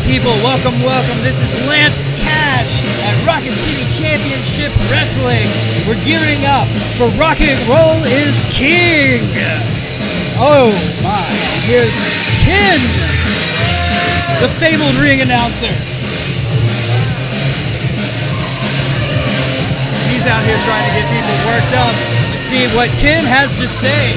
people, welcome. This is Lance Cash at Rocket City Championship Wrestling. We're gearing up for Rock and Roll is King. Oh my, here's Ken, the fabled ring announcer. He's out here trying to get people worked up. Let's see what Ken has to say.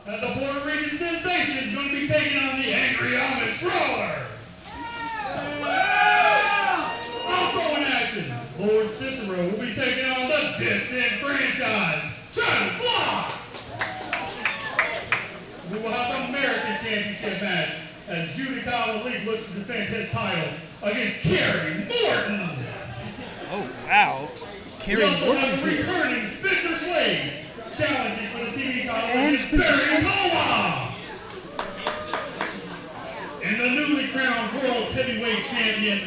The Puerto Rican sensation is going to be taking on the Angry Amish Brawler. Also in action, Lord Cicero will be taking on the disenfranchised Travis Fly. We will have the American Championship match as Judy Kyle looks to defend his title against Kerry Morton. Oh wow, Kerry Morton's here. Returning Spencer Slade. Challenging for the TV title and Spencer Slade. And the newly crowned World Heavyweight Champion,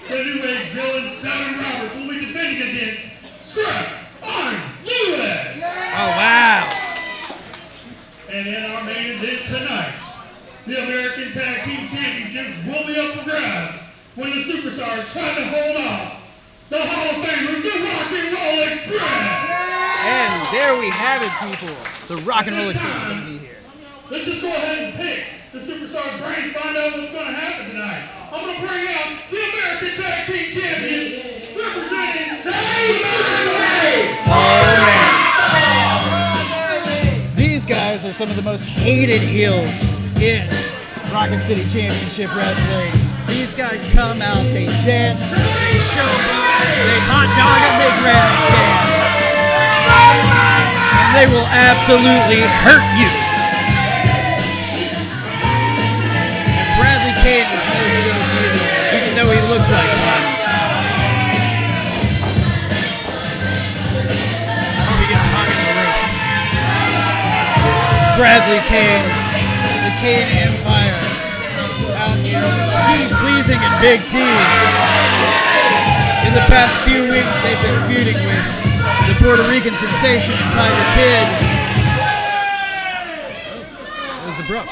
the New Age villain, Savin Roberts, will be defending against Scrap Iron Lewis. Oh, wow. And in our main event tonight, the American Tag Team Championships will be up for grabs when the Superstars try to hold off the Hall of Famers, the Rock and Roll Express. And there we have it, people. The Rock and Roll Express is going to be here. Let's just go ahead and pick the Superstar brains, find out what's going to happen tonight. I'm going to bring out the American Tag Team Champions, representing These guys are some of the most hated heels in Rocket City Championship Wrestling. These guys come out, they dance, they showboat, they hot dog, and they grandstand. And they will absolutely hurt you. And Bradley Cage is no joke either, even though he looks like one. I hope he gets hung in the ropes. Bradley Cage, the Cage Empire, out here with Steve Pleasing and Big T. In the past few weeks, they've been feuding with the Puerto Rican sensation and Tiger Kid. It was abrupt.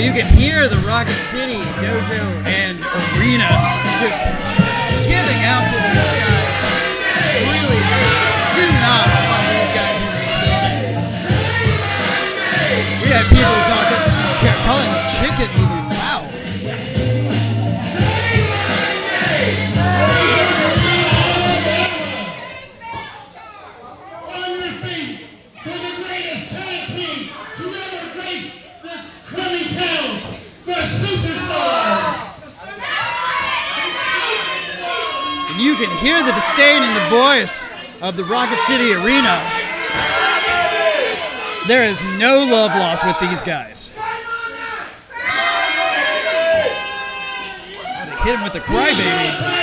You can hear the Rocket City Dojo and Arena just giving out to these guys. Really, they do not want these guys in this building. We had people calling them chicken even. Wow. You can hear the disdain in the voice of the Rocket City Arena. There is no love lost with these guys. Oh, they hit him with the crybaby.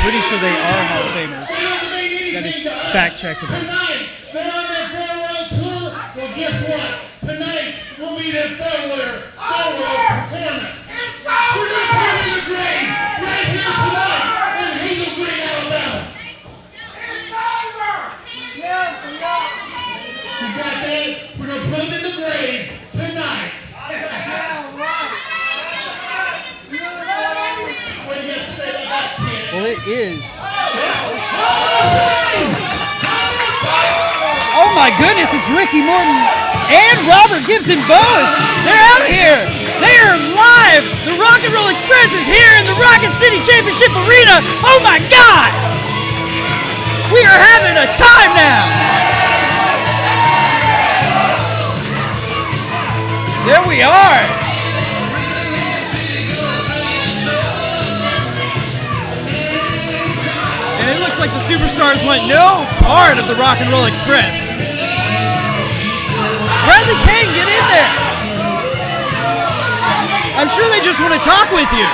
Pretty sure they are Hall of Famers. Gotta fact check them. Tonight, they're on their farewell tour. Well, guess what? Tonight will be their farewell performance. We're going to put in the grave right here tonight in Hazel Green, Alabama. It's over! You got that? We're going to put them in the grave tonight. What do you got to say about that, kid? Well, it is. Oh my goodness, it's Ricky Morton and Robert Gibson both. They're out here. They are live. The Rock and Roll Express is here in the Rocket City Championship Arena. Oh my God. We are having a time now. There we are. And it looks like the Superstars want no part of the Rock and Roll Express. Bradley Kane, get in there. I'm sure they just want to talk with you.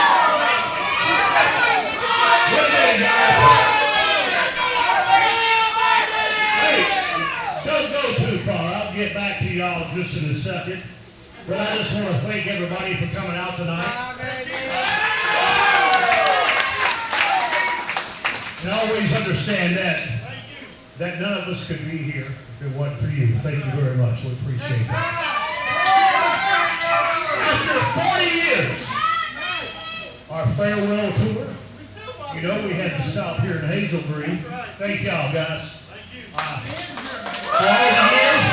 Don't go too far. I'll get back to y'all just in a second. But I just want to thank everybody for coming out tonight. And always understand that none of us could be here if it wasn't for you. Thank you very much. We appreciate that. After 40 years, our farewell tour, you know, we had to stop here in Hazel Green. Thank y'all, guys. For all the years,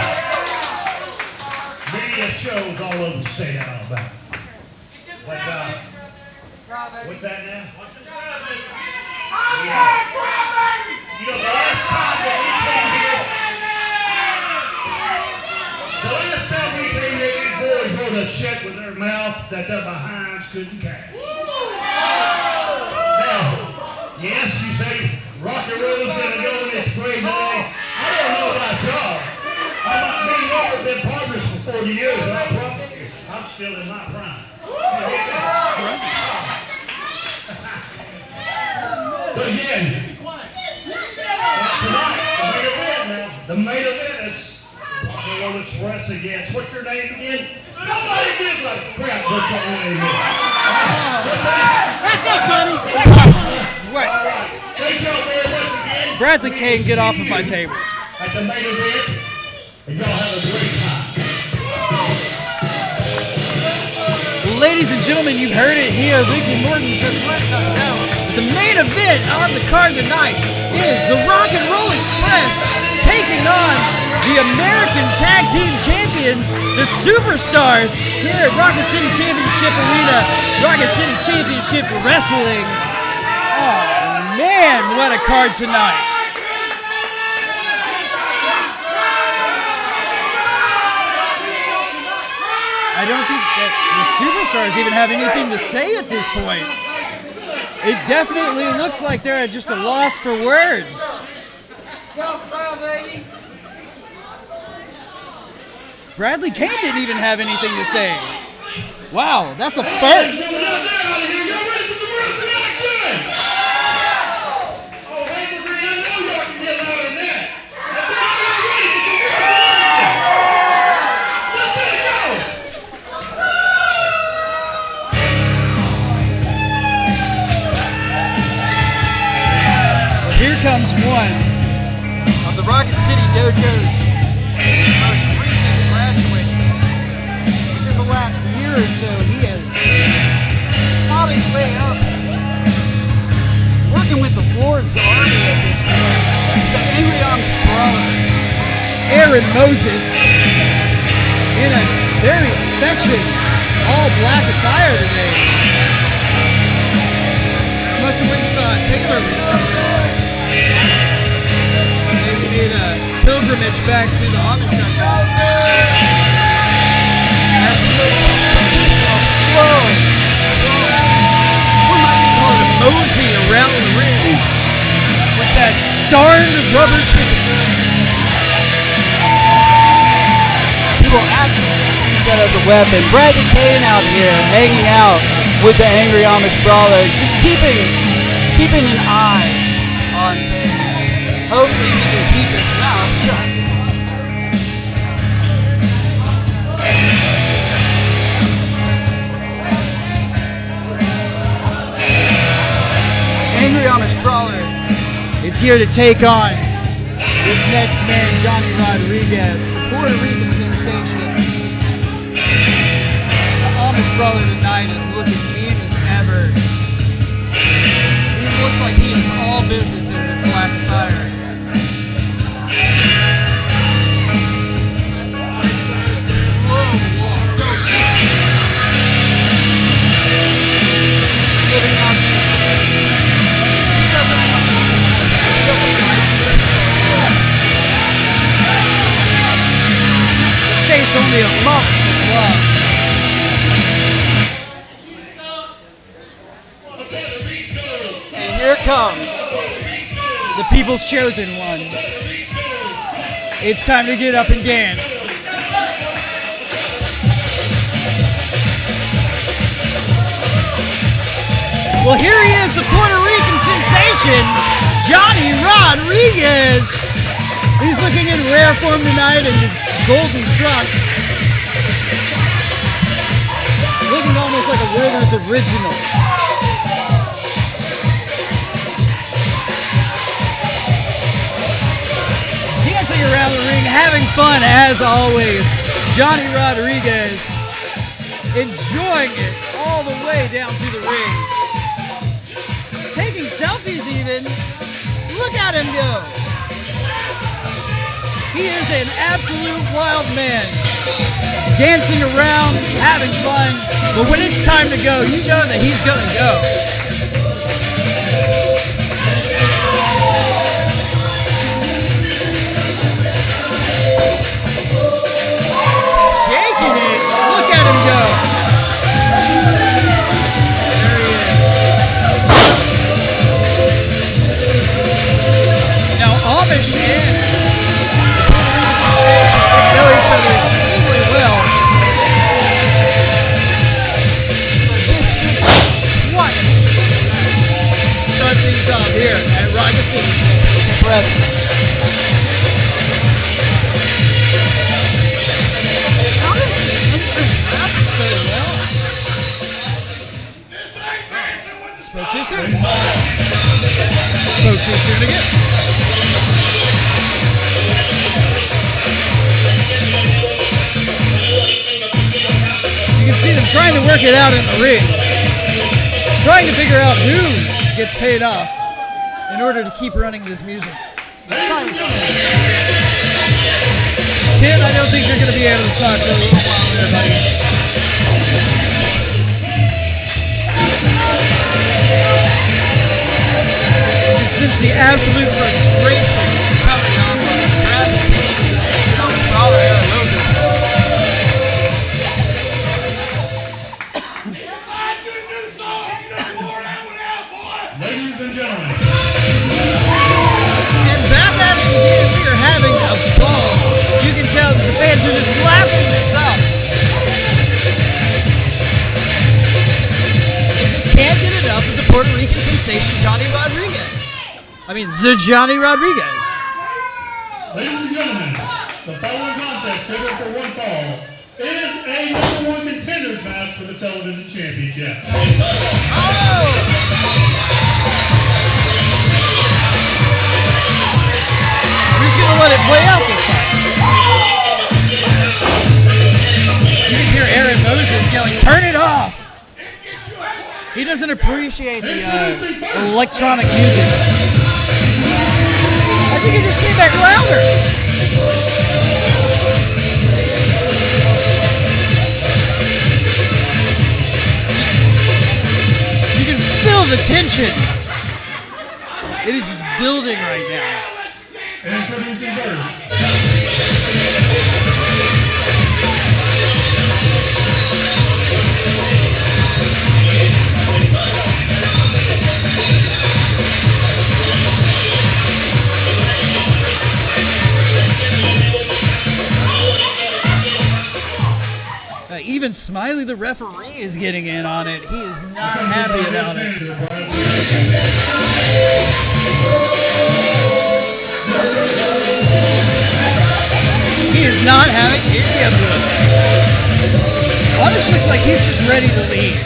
media shows all over the state of Alabama. But, what's that now? Yeah. You know, the last time we came here, these boys wrote a check with their mouth that their behinds couldn't cash. Now, yes, you say rock and roll is going to go in its grave today. I don't know about y'all. I'm not being over with partners for 40 years, but I promise you, I'm still in my prime. But again, tonight, the main event is Rock and Roll Express against, what's your name again? Nobody gives a crap what's your name is. That's it, buddy. Right. Thank y'all very much again. Bradley Kane, get off of my table. At the main event, and y'all have a great time. Ladies and gentlemen, you heard it here. Ricky Morton just letting us know that the main event on the card tonight is the Rock and Roll Express taking on the American Tag Team Champions, the Superstars, here at Rocket City Championship Arena, Rocket City Championship Wrestling. Oh man, what a card tonight. I don't think that the Superstars even have anything to say at this point. It definitely looks like they're at just a loss for words. Bradley Kane didn't even have anything to say. Wow, that's a first. Here comes one of the Rocket City Dojo's most recent graduates. Within the last year or so, he has fought his way up, working with the Lord's Army at this point. It's the Angry Amish Brawler, Aaron Moses, in a very fetching all-black attire today. You must have went and saw Taylor recently. Maybe made a pilgrimage back to the Amish country. As he makes his traditional slow bumps, we might even call it a mosey around the ring with that darned rubber chicken. People absolutely use that as a weapon. Bradley Kane out here hanging out with the Angry Amish Brawler, just keeping an eye on things. Hopefully he can keep his mouth shut. Angry Amish Brawler is here to take on this next man, Johnny Rodriguez, the Puerto Rican sensation. The Amish Brawler tonight is looking mean as ever. It looks like he is all business in this black attire. Slow walk, so easy. Giving out to the fans. He doesn't want these people. He doesn't like these people. comes. The people's chosen one. It's time to get up and dance. Well, here he is, the Puerto Rican sensation, Johnny Rodriguez. He's looking in rare form tonight in his golden trunks. Looking almost like a Werther's original. Dancing around the ring, having fun as always. Johnny Rodriguez enjoying it all the way down to the ring. Taking selfies even. Look at him go. He is an absolute wild man. Dancing around, having fun. But when it's time to go, you know that he's going to go. Shaking it. Look at him go. There he is. Now, Amish and Puerto Rican sensation, they know each other extremely well. So this should what? Start things off here at Rocket City Championship Wrestling. How does this entrance last so long? Spoke too soon. Spoke too soon again. You can see them trying to work it out in the ring. Trying to figure out who gets paid off in order to keep running this music. Kid, I don't think you're going to be able to talk for a little while there, buddy. You can sense the absolute frustration coming off of Bradley King and Thomas Brawler, Aaron Moses. Ladies and gentlemen. And back at it again, we are having a ball. You can tell that the fans are just lapping this up. They just can't get enough of the Puerto Rican sensation, Johnny Rodriguez. I mean, Johnny Rodriguez. Ladies and gentlemen, the following contest scheduled for one fall is a #1 contenders match for the television championship. Oh! Who's going to let it play out this time? You can hear Aaron Moses yelling, "Turn it off!" He doesn't appreciate the electronic music. I think it just came back louder. You can feel the tension. It is just building right now. Introducing first. Even Smiley, the referee, is getting in on it. He is not happy about it. He is not having any of this. Amish looks like he's just ready to leave.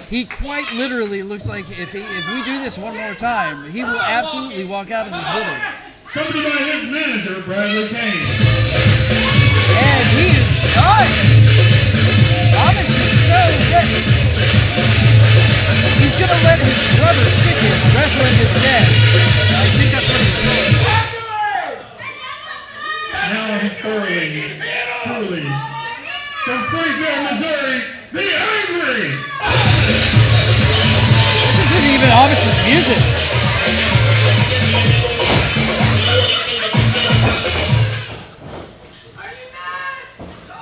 He quite literally looks like if we do this one more time, he will absolutely walk out of this building. Accompanied by his manager, Bradley Kane. And he is done. Amish is so ready. He's going to let his rubber chicken wrestle in his stead. I think that's what he was saying. Now he's truly, from Springfield, Missouri, the Angry. This isn't even Amish's music.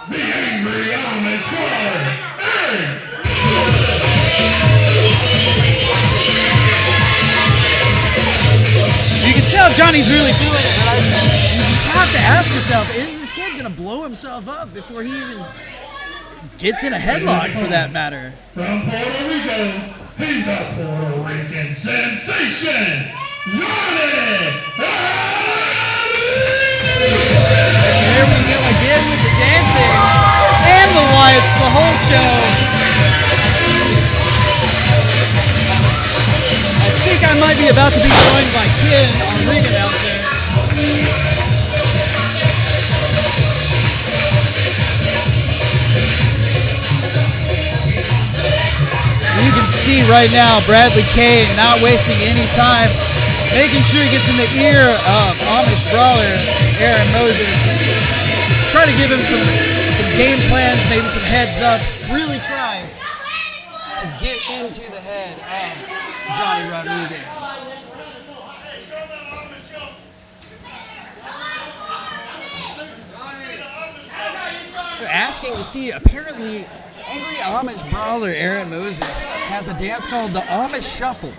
The Angry Amish Brawler. Hey! tell Johnny's really feeling it, but you just have to ask yourself, is this kid gonna blow himself up before he even gets in a headlock, for that matter? From Puerto Rico, he's a Puerto Rican sensation, Johnny! There we go again with the dancing and the lights, the whole show. I think I might be about to be joined by Ken, our ring announcer. You can see right now Bradley Kane not wasting any time, making sure he gets in the ear of Amish brawler Aaron Moses. Try to give him some game plans, maybe some heads up. Really try to get into the head of Johnny Rodriguez. They're asking to see, apparently, Angry Amish brawler Aaron Moses has a dance called the Amish Shuffle.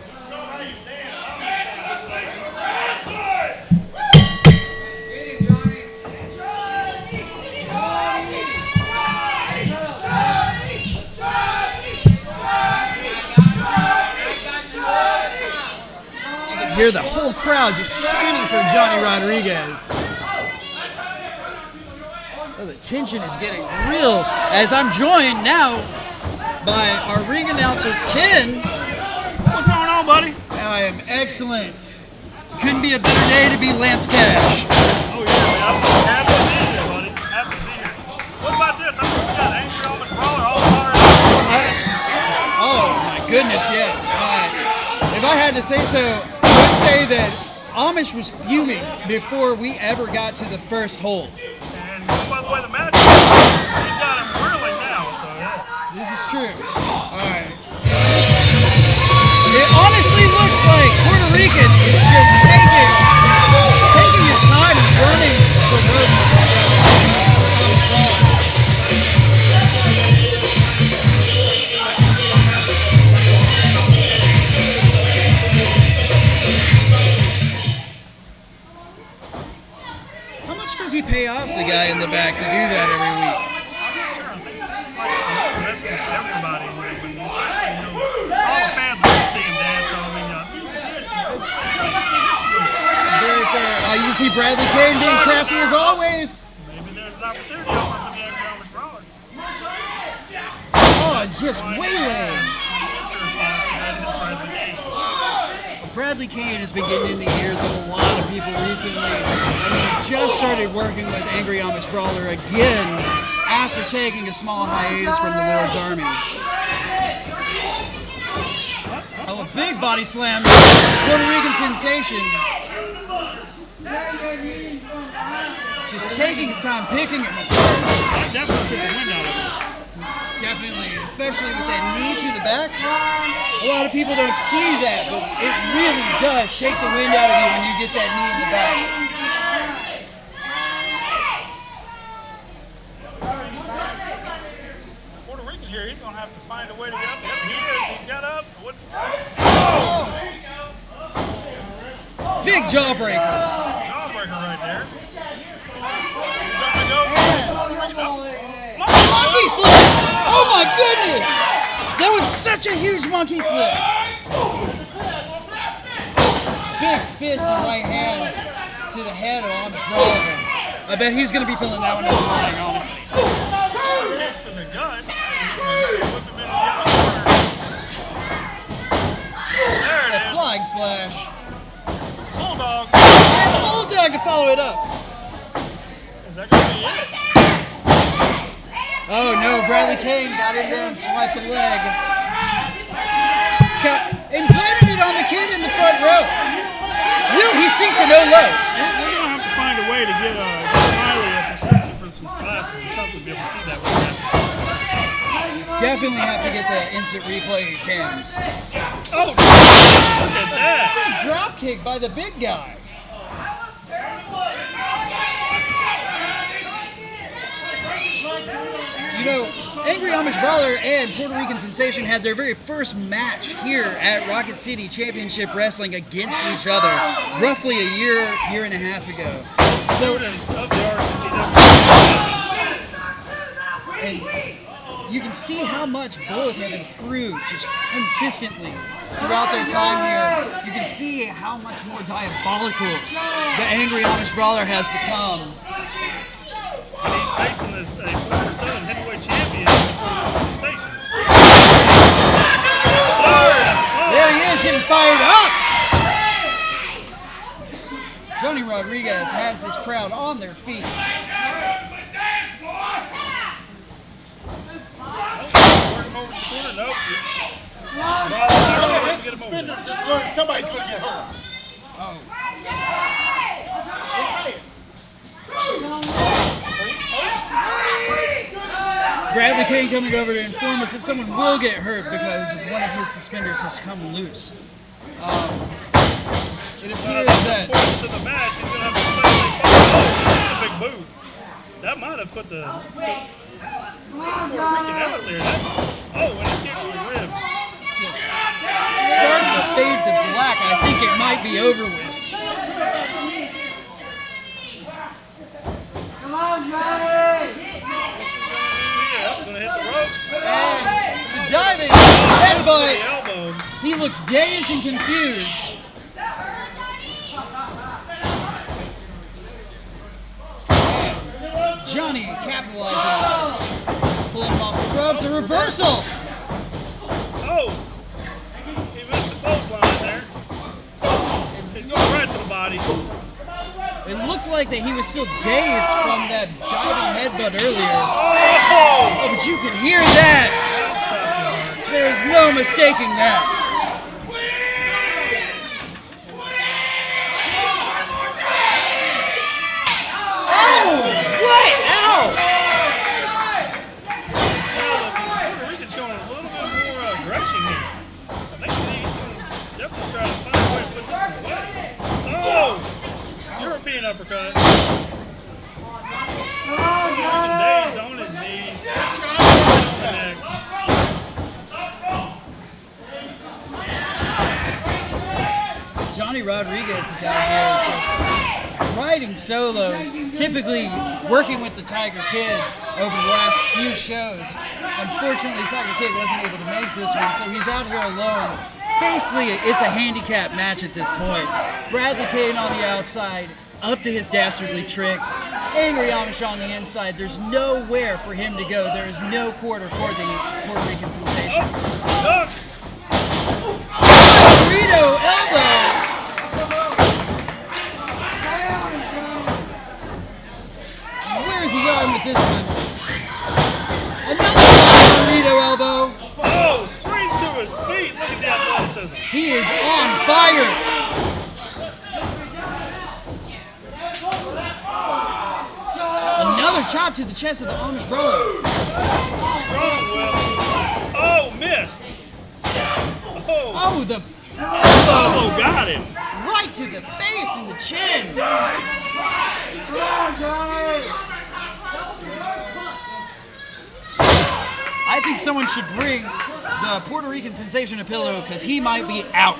Hear the whole crowd just chanting for Johnny Rodriguez. Oh, the tension is getting real as I'm joined now by our ring announcer, Ken. What's going on, buddy? I am excellent. Couldn't be a better day to be Lance Cash. Oh, yeah, man. I'm happy to be here, buddy. Happy to be here. What about this? I mean, we got Angry Amish Brawler all fired up. Oh, my goodness, yes. If I had to say so, I would say that Amish was fuming before we ever got to the first hold. And by the way, the match, he's got him whirling now, so yeah. This is true. All right. It honestly looks like Puerto Rican is just taking his time and running for ropes. How much does he pay off the guy in the back to do that every week? I'm not sure. I think he's like that's with everybody, when especially, all the fans want to see him dance, so I mean, he's a kid, Very fair. You see Bradley Kane being crafty as always. maybe there's an opportunity over for the Angry Amish Brawler. Oh, just waylaid. Insurance policy, that is Bradley Kane. Bradley Kane has been getting in the ears of a lot of people recently. I mean, just started working with Angry Amish Brawler again after taking a small hiatus from the Lord's Army. Oh, a big body slam. Puerto Rican sensation. Just taking his time, picking him apart. That definitely took the wind out of him. Definitely, especially with that knee to the back. A lot of people don't see that, but it really does take the wind out of you when you get that knee in the back. Puerto Rican here, he's going to have to find a way to get up. Yep, he is. He's got up. What's Big jawbreaker. jawbreaker right there? Monkey flip! Oh my goodness! That was such a huge monkey flip. Big fists and right hands to the head of Amish Brawler. I bet he's going to be feeling that one in the morning, honestly. Kicks to the gut. Whip him in the other corner. There it is. Flying splash. Bulldog. And the bulldog to follow it up. Is that going to be it? Oh no, Bradley Kane got in there and swiped the leg. And planted it on the kid in the front row. Will he sink to no lows? We're going to have to find a way to get Smiley a prescription for some glasses or something to be able to see that one happen. Definitely have to get the instant replay cams. Oh, look at that. Drop kick by the big guy. You know, Angry Amish Brawler and Puerto Rican Sensation had their very first match here at Rocket City Championship Wrestling against each other roughly a year and a half ago. Students of the RCCW. And you can see how much both have improved just consistently throughout their time here. You can see how much more diabolical the Angry Amish Brawler has become. And he's facing this a former Southern heavyweight champion, Sensation. There he is, getting fired up. Johnny Rodriguez has this crowd on their feet. Nope. Somebody's going to get hurt. Bradley Kane coming over to inform us that someone will get hurt because one of his suspenders has come loose. It appears that to the match, he's going to have a big boot. That might have put the Puerto Rican out there. When he kicked the rib. just starting to fade to black. I think it might be over with. Come on, Johnny! Gonna hit the ropes. And the diving headbutt. He looks dazed and confused. And Johnny capitalizing, pulling him off the ropes. A reversal. Oh, he missed the clothesline there. He's going right to the body. It looked like that he was still dazed from that diving headbutt earlier. Oh! Oh, but you can hear that. There's no mistaking that. Oh! What? Ow! Puerto Rican's showing a little bit more aggression here. I think he's going to definitely try to find a way to put this one away. Oh! European uppercut. Dazed on his knees. On the neck. Johnny Rodriguez is out here just riding solo, typically working with the Tiger Kid over the last few shows. Unfortunately, Tiger Kid wasn't able to make this one, so he's out here alone. Basically, it's a handicap match at this point. Bradley Kane on the outside, up to his dastardly tricks. Angry Amish on the inside. There's nowhere for him to go. There is no quarter for the Puerto Rican Sensation. Duck. Burrito elbow. Where is he going with this one? Another burrito elbow. Oh, springs to his feet. Look at the athleticism. He is on fire. Another chop to the chest of the Amish Brawler. Strong whip. Oh, missed. Oh, Oh, the elbow got him. right to the face and the chin. Come on, Johnny! I think someone should bring the Puerto Rican Sensation a pillow because he might be out.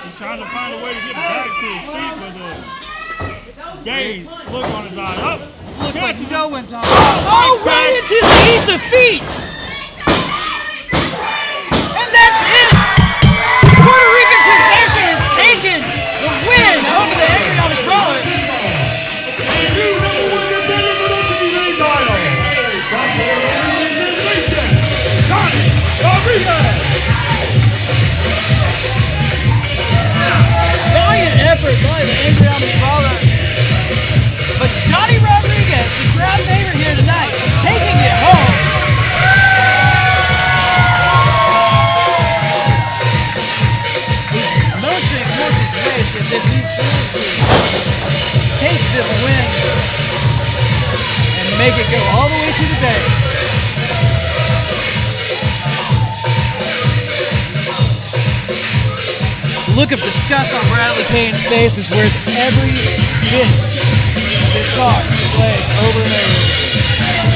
He's trying to find a way to get back to his feet with a dazed look on his eye. Oh, Looks like catches no him. one's on. Oh, right into the feet. And that's it. Puerto Rican Sensation has taken the win over the Angry Amish Brawler. Valiant effort by the Angry Amish Brawler. But Johnny Rodriguez, the crowd favorite here tonight, taking it home. He's motioning towards his waist as if he's going to take this win and make it go all the way to the bank. The look of disgust on Bradley Kane's face is worth every bit of this song played over and over.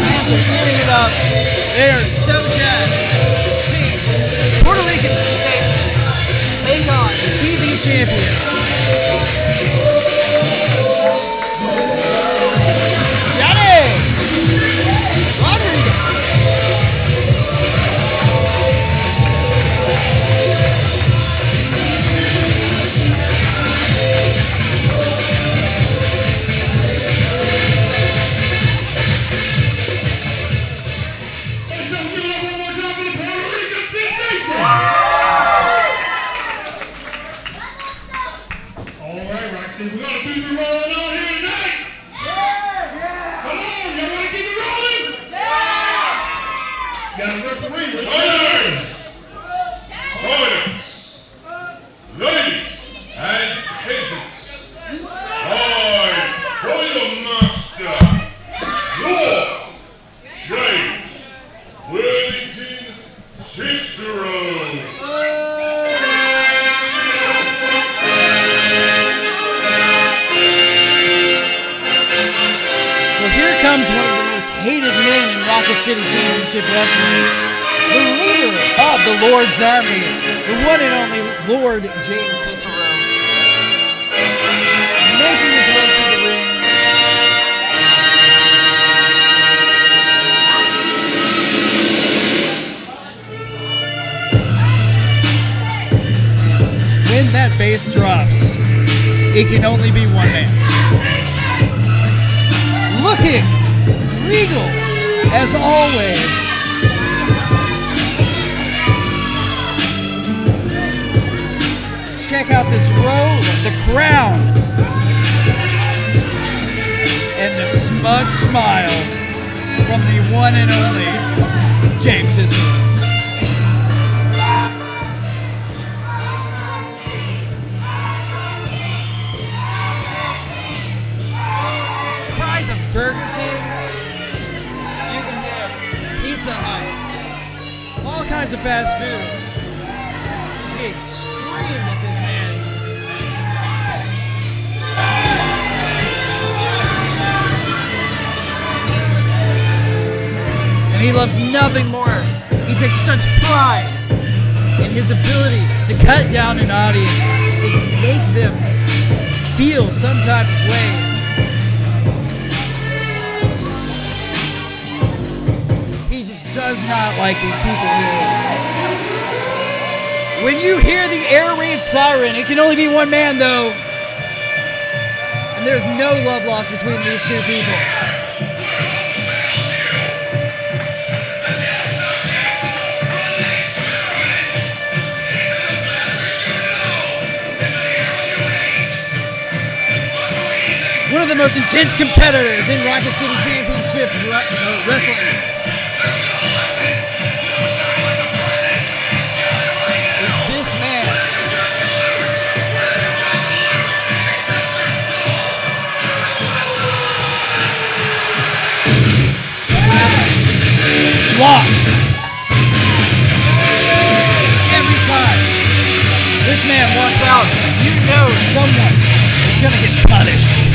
Fans are eating it up. They are so jazzed to see Puerto Rican sensation take on the TV champion. Johnny Rodriguez. We're gonna keep it rolling on here tonight. Come on, y'all wanna keep it rolling? Got a referee. Silence! Ladies and peasants, I, Royal Master, Lord James Worthington Cicero. Comes one of the most hated men in Rocket City Championship Wrestling, the leader of the Lord's Army, the one and only Lord James Cicero, making his way to the ring. When that bass drops, it can only be one man. Looking regal as always. Check out this robe, the crown, and the smug smile from the one and only James Cicero. Of Burger King, you can hear Pizza Hut, all kinds of fast food just being screamed at this man. And he loves nothing more. He takes such pride in his ability to cut down an audience, to make them feel some type of way. Does not like these people here. When you hear the air raid siren, it can only be one man though. And there's no love lost between these two people. One of the most intense competitors in Rocket City Championship Wrestling. This man. Travis Lock. Every time this man walks out, you know someone is going to get punished.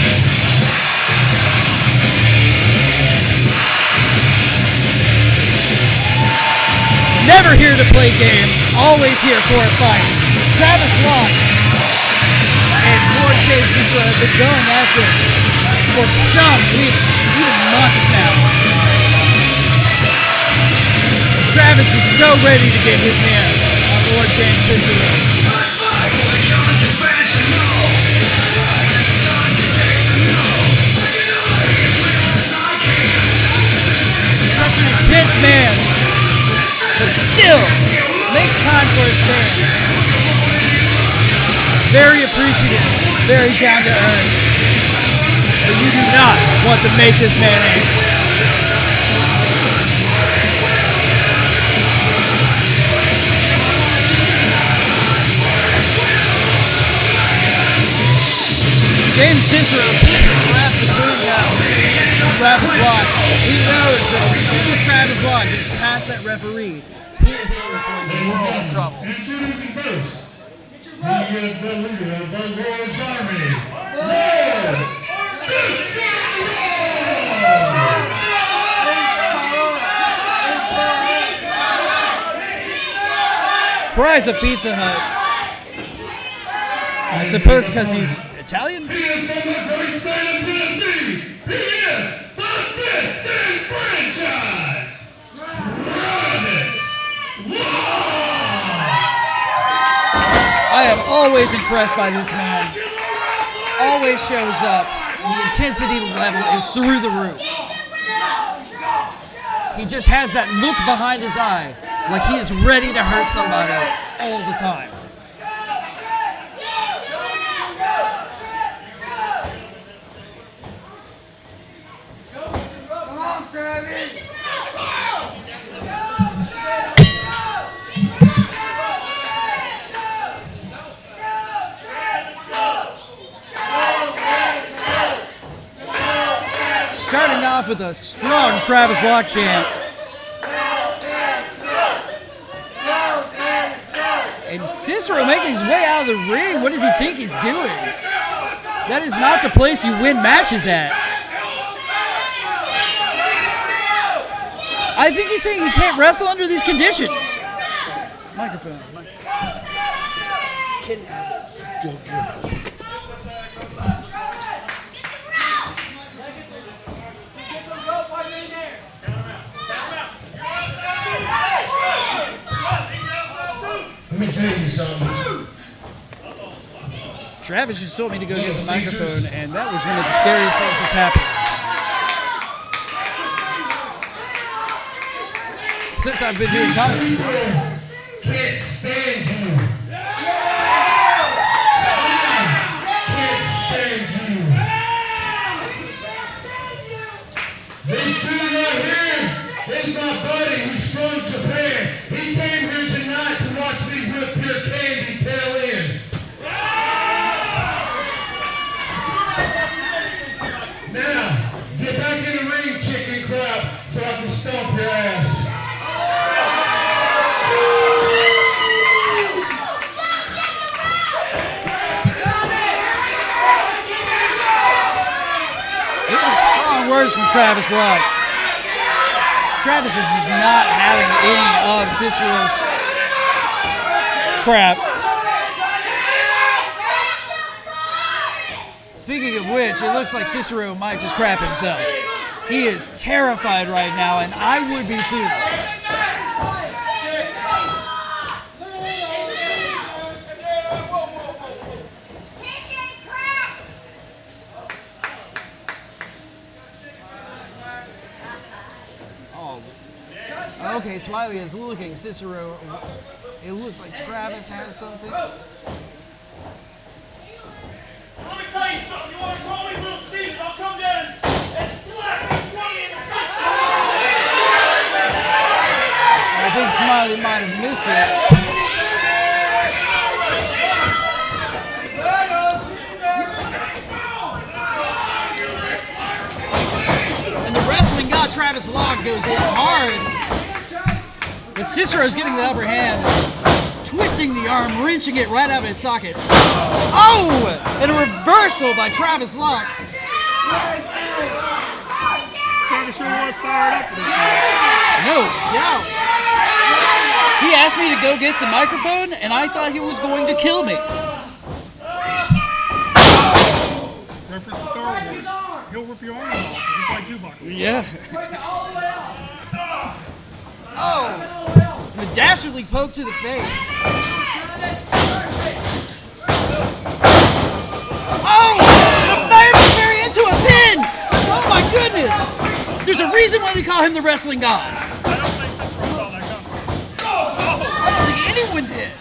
Never here to play games, always here for a fight. Travis Locke and Lord James Cicero have been going at this for some weeks, even months now. Travis is so ready to get his hands on Lord James Cicero. Such an intense man, but still makes time for his fans. Very appreciative, very down to earth. But you do not want to make this man angry. James Cicero keeping the breath between them and Travis Locke. He knows that as soon as Travis Locke gets past that referee, he is in for a world of trouble. Introducing first, he is the leader of the Lord's Army, Lord Cicero! Fries of Pizza Hut. I suppose because he's Italian? He is from the great state of Tennessee. He is the best in franchise. Travis Lott. I am always impressed by this man. Always shows up. And the intensity level is through the roof. He just has that look behind his eye, like he is ready to hurt somebody all the time. Come on, Travis. Starting off with a strong Travis Lott chant. And Cicero making his way out of the ring. What does he think he's doing? That is not the place you win matches at. I think he's saying he can't wrestle under these conditions. Microphone. Let me tell you something. Travis just told me to go get the microphone, and that was one of the scariest things that's happened since I've been doing commentary. Can't stand you. Can't stand you. This dude right here is my buddy who's from Japan. He came here tonight to watch me whip your candy tail in. Now, get back in the ring, chicken crap, so I can stomp your ass. These are strong words from Travis Lott. Travis is just not having any of Cicero's crap. Speaking of which, it looks like Cicero might just crap himself. He is terrified right now, and I would be too. Oh. Okay, Smiley is looking. Cicero, it looks like Travis has something. Let me tell you something. You want to call me Little Caesar? I'll come down and slap you in the face. I think Smiley might have missed it. And the wrestling god Travis Lott goes in hard. But Cicero's getting the upper hand, twisting the arm, wrenching it right out of his socket. Oh! And a reversal by Travis Lott. Travis sure was fired up for this match. No doubt. He asked me to go get the microphone, and I thought he was going to kill me. Reference to Star Wars. He'll rip your arm off, just like Chewbacca. Yeah. Oh! And the dastardly poke to the face. Oh! And a fire Barry into a pin! Oh my goodness! There's a reason why they call him the wrestling god. I don't think Cicero saw that coming. I don't think anyone did.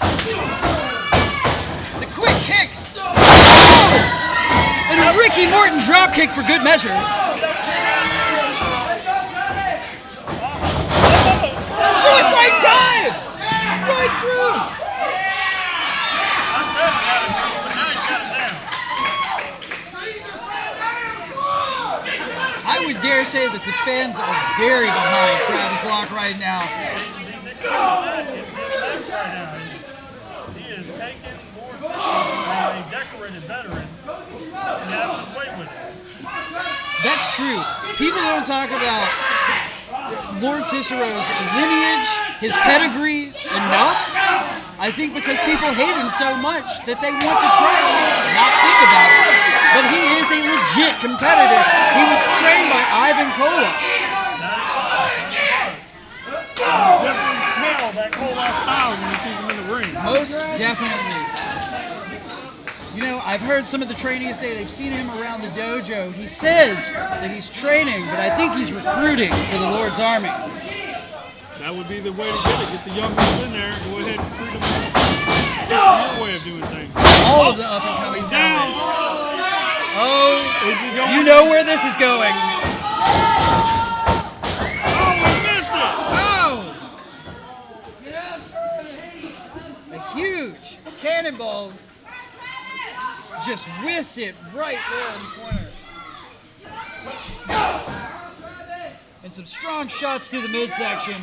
The quick kicks. Oh! And a Ricky Morton dropkick for good measure. Suicide dive! Right through! I said he got it, but now he's got it down. I would dare say that the fans are very behind Travis Lott right now. He's into the match. It's his match right now. He is taking more serious than a decorated veteran and having his way with it. That's true. People don't talk about Lord Cicero's lineage, his pedigree enough. I think because people hate him so much that they want to try to not think about it. But he is a legit competitor. He was trained by Ivan Koloff. Definitely tell that Koloff style when he sees him in the ring. Most definitely. You know, I've heard some of the trainees say they've seen him around the dojo. He says that he's training, but I think he's recruiting for the Lord's Army. That would be the way to get it. Get the young ones in there and go ahead and treat them. That's your way of doing things. All of the up-and-coming He's talent. down. Oh, Is he going? you know where this is going. Oh, he missed it. Oh! A huge cannonball just whiffs it right there in the corner. And some strong shots through the midsection.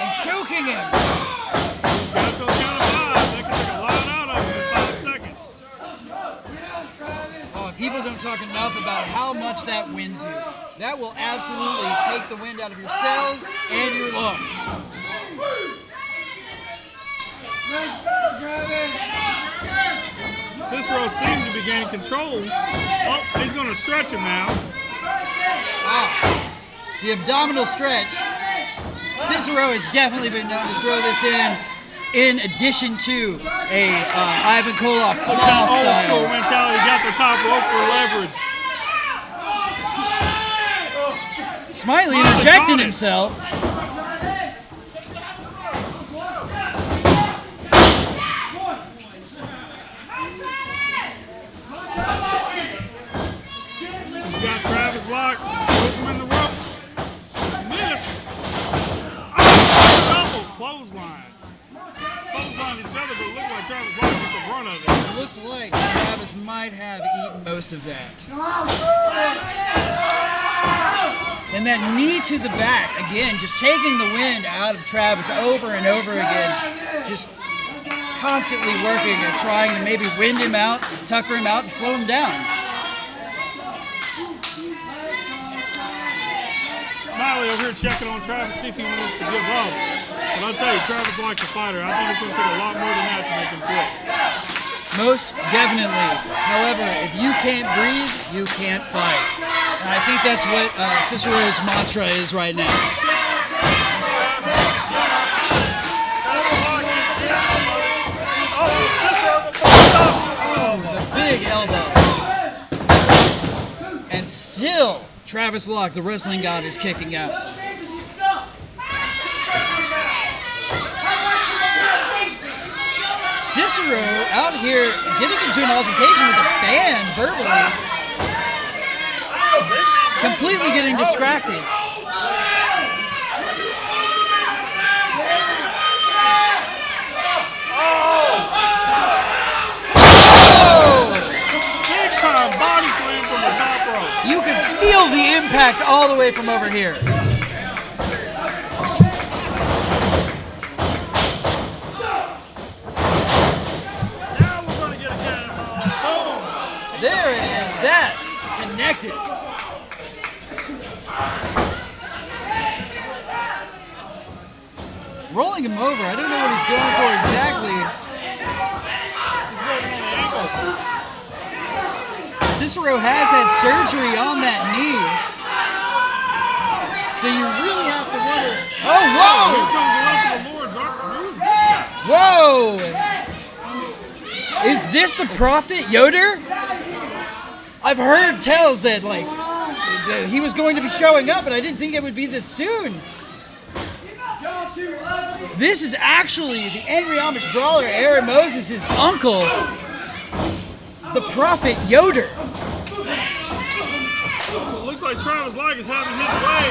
And choking him. Got to the count of 5. That can take a lot out of him in 5 seconds. Oh, people don't talk enough about how much that wins you. That will absolutely take the wind out of your cells and your lungs. Cicero seemed to be gaining control. Oh, he's going to stretch him now. The abdominal stretch. Cicero has definitely been known to throw this in addition to a Ivan Koloff Look claw at that old school style. mentality. Got the top rope for leverage. Smiley Smiley interjecting got it. himself. He's got Travis locked. Puts him in the ropes. Miss. Oh, double clothesline. Clothesline each other, but it looked like Travis Lock took the brunt of it. It looked like Travis might have eaten most of that. And that knee to the back, again, just taking the wind out of Travis over and over again. Just constantly working and trying to maybe wind him out, tucker him out, and slow him down. Smiley over here checking on Travis, see if he wants to give up. But I'll tell you, Travis likes a fighter. I think it's going to take a lot more than that to make him quit. Most definitely. However, if you can't breathe, you can't fight. And I think that's what Cicero's mantra is right now. Oh, the big elbow. And still, Travis Locke, the wrestling god, is kicking out. Cicero out here getting into an altercation with a fan verbally. Completely getting distracted. Big time body slam from the top rope. You can feel the impact all the way from over here. Now we're going to get a cannonball. Boom. There it is. That connected. Rolling him over. I don't know what he's going for exactly. He's working on the ankle. Cicero has had surgery on that knee. So you really have to wonder. Oh, Here whoa! comes the rest of the Lord's Army. Who is this guy? Whoa! Is this the Prophet Yoder? I've heard tells that like that he was going to be showing up, but I didn't think it would be this soon. This is actually the Angry Amish Brawler, Aaron Moses' uncle, the Prophet Yoder. It looks like Travis Lock is having his way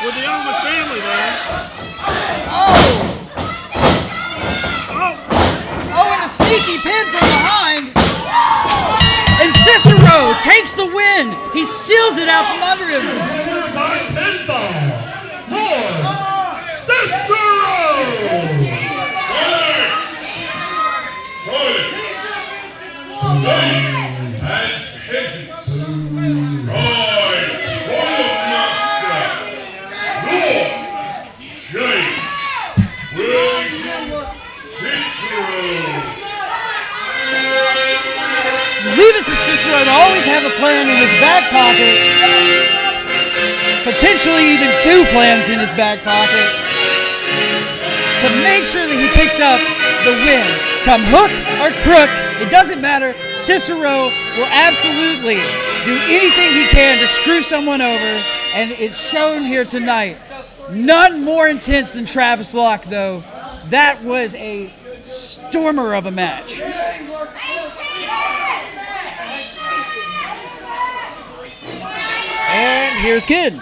with the Amish family there. Oh! Oh, Oh, and a sneaky pin from behind. And Cicero takes the win. He steals it out from under him. By pinfall, Lord Cicero! Ladies and have a plan in his back pocket, potentially even 2 plans in his back pocket, to make sure that he picks up the win. Come hook or crook, it doesn't matter. Cicero will absolutely do anything he can to screw someone over, and it's shown here tonight. None more intense than Travis Locke, though. That was a stormer of a match. And here's Kid.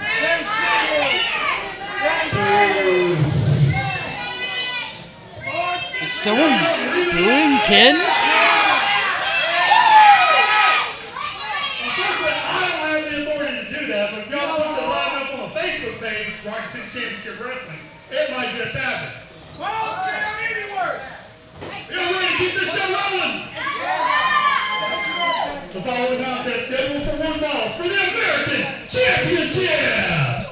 Is someone booing Kid? I don't have the authority to do that, but if y'all want to line up on a Facebook page, Rock City Championship Wrestling, it might just happen. Y'all ready to keep this show rolling? The following contest scheduled for $1 for the American Championship.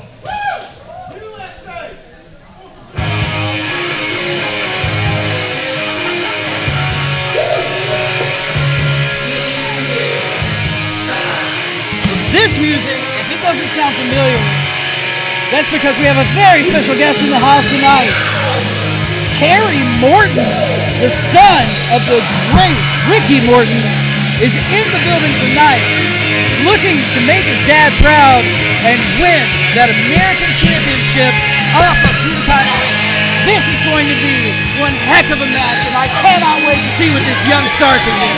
This music, if it doesn't sound familiar, that's because we have a very special guest in the house tonight. Kerry Morton, the son of the great Ricky Morton, is in the building tonight, looking to make his dad proud and win that American Championship off of Judikai. This is going to be one heck of a match, and I cannot wait to see what this young star can do.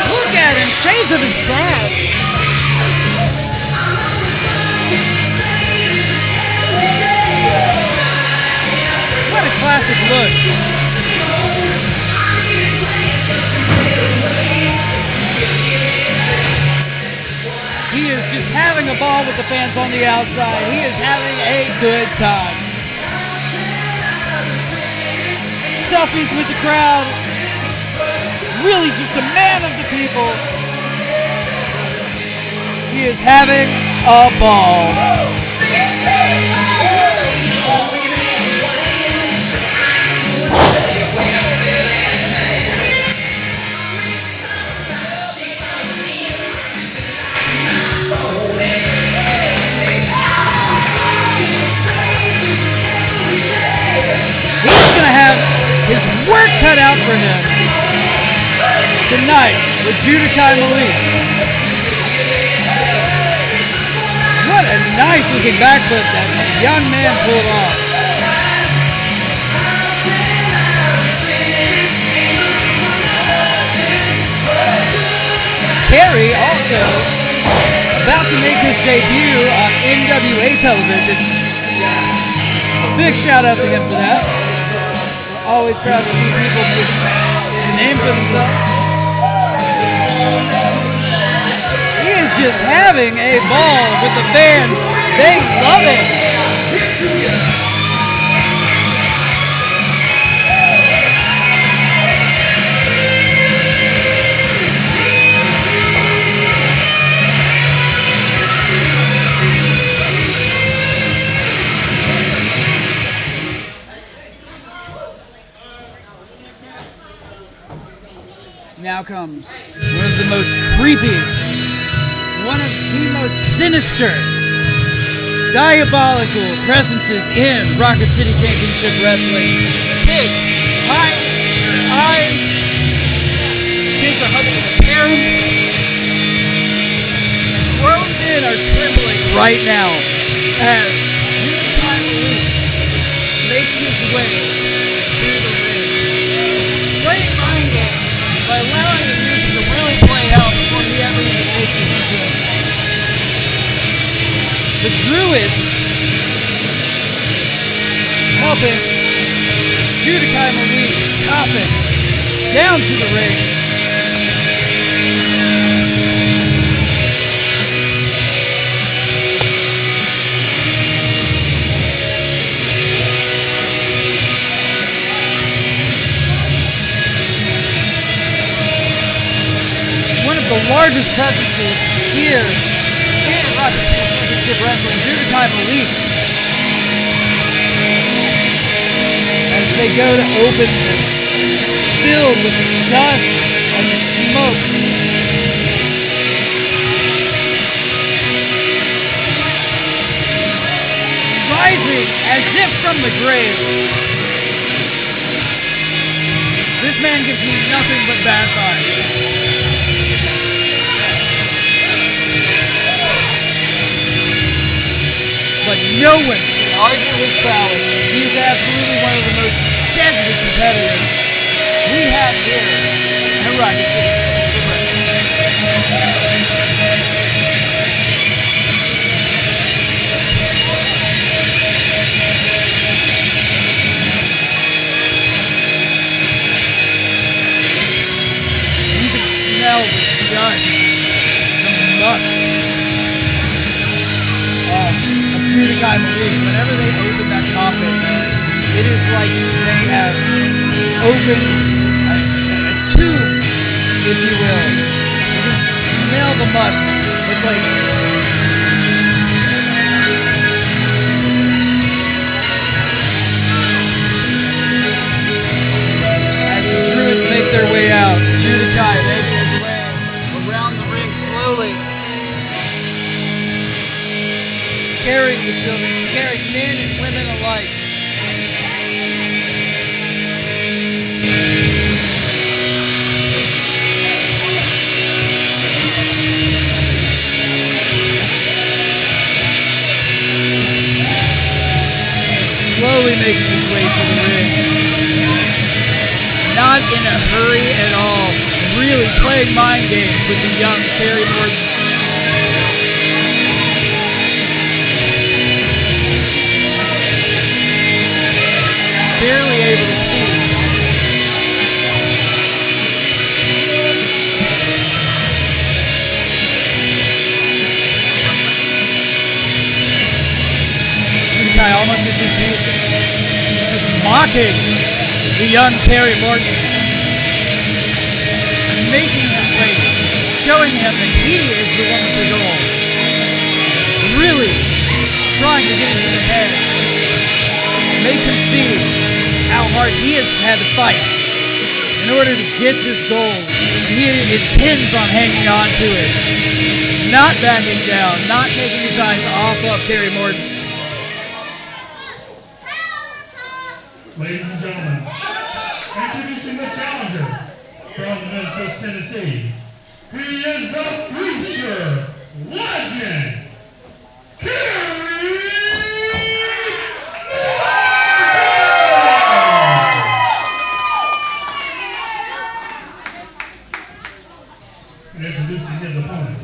Look at him, shades of his dad. What a classic look. He is just having a ball with the fans on the outside. He is having a good time. Selfies with the crowd. Really just a man of the people. He is having a ball. He's going to have his work cut out for him tonight with Judikai Malik. What a nice looking backflip that young man pulled off. Kerry also about to make his debut on NWA television. A big shout out to him for that. Always proud to see people making a name for themselves. He is just having a ball with the fans. They love it. Now comes one of the most creepy, one of the most sinister, diabolical presences in Rocket City Championship Wrestling. Kids, hide your eyes. Kids are hugging their parents. Grown men are trembling right now as Judikai Malik makes his way to the ring, playing mind games by allowing the music to really play out before he ever even makes his entrance. The Druids helping Judikai Malik's coffin down to the ring. The largest presences here in Rocket City Championship Wrestling, Judikai Malik. they go to open this, filled with the dust and the smoke. Rising as if from the grave. This man gives me nothing but bad vibes. But no one can argue his prowess. He is absolutely one of the most deadly competitors we have here in Rocket City Championship Wrestling. You can smell the dust, the musk of Judikai Malik. Whenever they open that coffin, it is like they have opened a tube, if you will. You can smell the musk. It's like as the Druids make their way out, Judikai making his way around the ring slowly. Scaring the children, scaring men and women alike. Slowly making his way to the ring. Not in a hurry at all. Really playing mind games with the young Kerry Morton. Barely able to see. Judikai almost as if he's just mocking the young Kerry Morton. Making him wait. Showing him that he is the one with the goal. Really trying to get into the head. Make him see how hard he has had to fight in order to get this gold. He intends on hanging on to it, not backing down, not taking his eyes off of Kerry Morton. Ladies and gentlemen, introducing the challenger from Memphis, Tennessee. He is the future legend, Kerry. And introducing his opponent,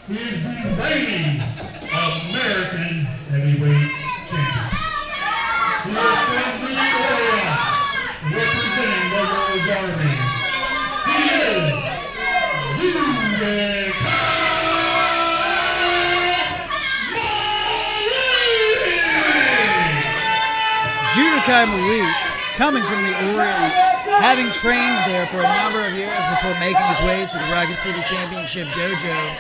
he is the reigning American heavyweight champion. He is from the area, representing the Rose Army. He is Judikai Malik, coming from the Orient, having trained there for a number of years before making his way to the Rocket City Championship Dojo.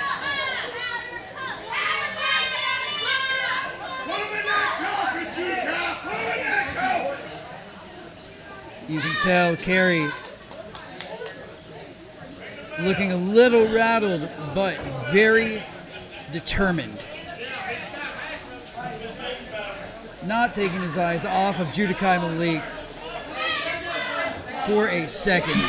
You can tell Kerry looking a little rattled, but very determined. Not taking his eyes off of Judikai Malik for a second.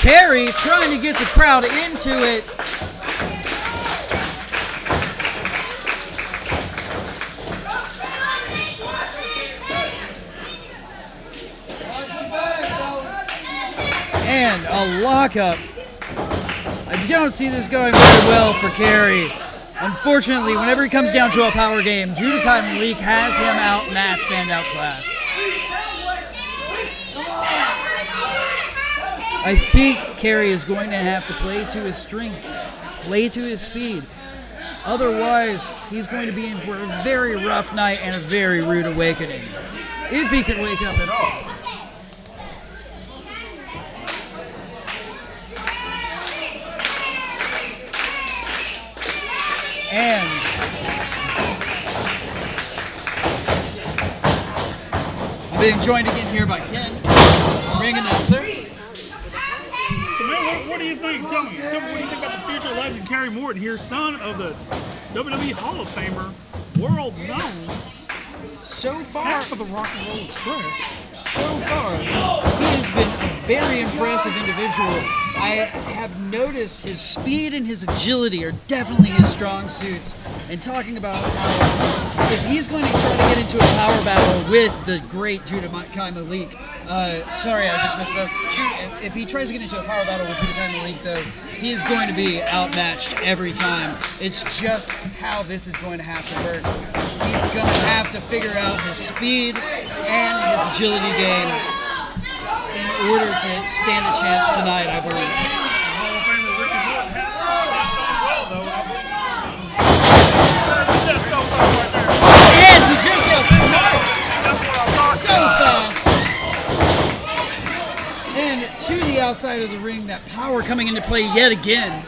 Kerry trying to get the crowd into it. And a lockup. I don't see this going very well for Kerry. Unfortunately, whenever it comes down to a power game, Judikai Malik has him outmatched and outclassed. I think Kerry is going to have to play to his strengths, play to his speed. Otherwise, he's going to be in for a very rough night and a very rude awakening, if he can wake up at all. And I'm being joined again here by Ken, ring announcer. So, man, what do you think? Tell me what do you think about the future legend Kerry Morton here, son of the WWE Hall of Famer, world known, So far, half of the Rock and Roll Express. he has been a very impressive individual. I have noticed his speed and his agility are definitely his strong suits. And talking about how if he's going to try to get into a power battle with the great Judah Kai Malik, sorry, I just misspoke. If he tries to get into a power battle with Judah Kai Malik, though, he is going to be outmatched every time. It's just how this is going to have to work. He's going to have to figure out his speed and his agility game in order to stand a chance tonight, I believe. Hall of Famer Ricky Morton has done well, though. I believe that's so tough right there. And he just outsmarts That's what I'm talking so about. fast. And to the outside of the ring, that power coming into play yet again.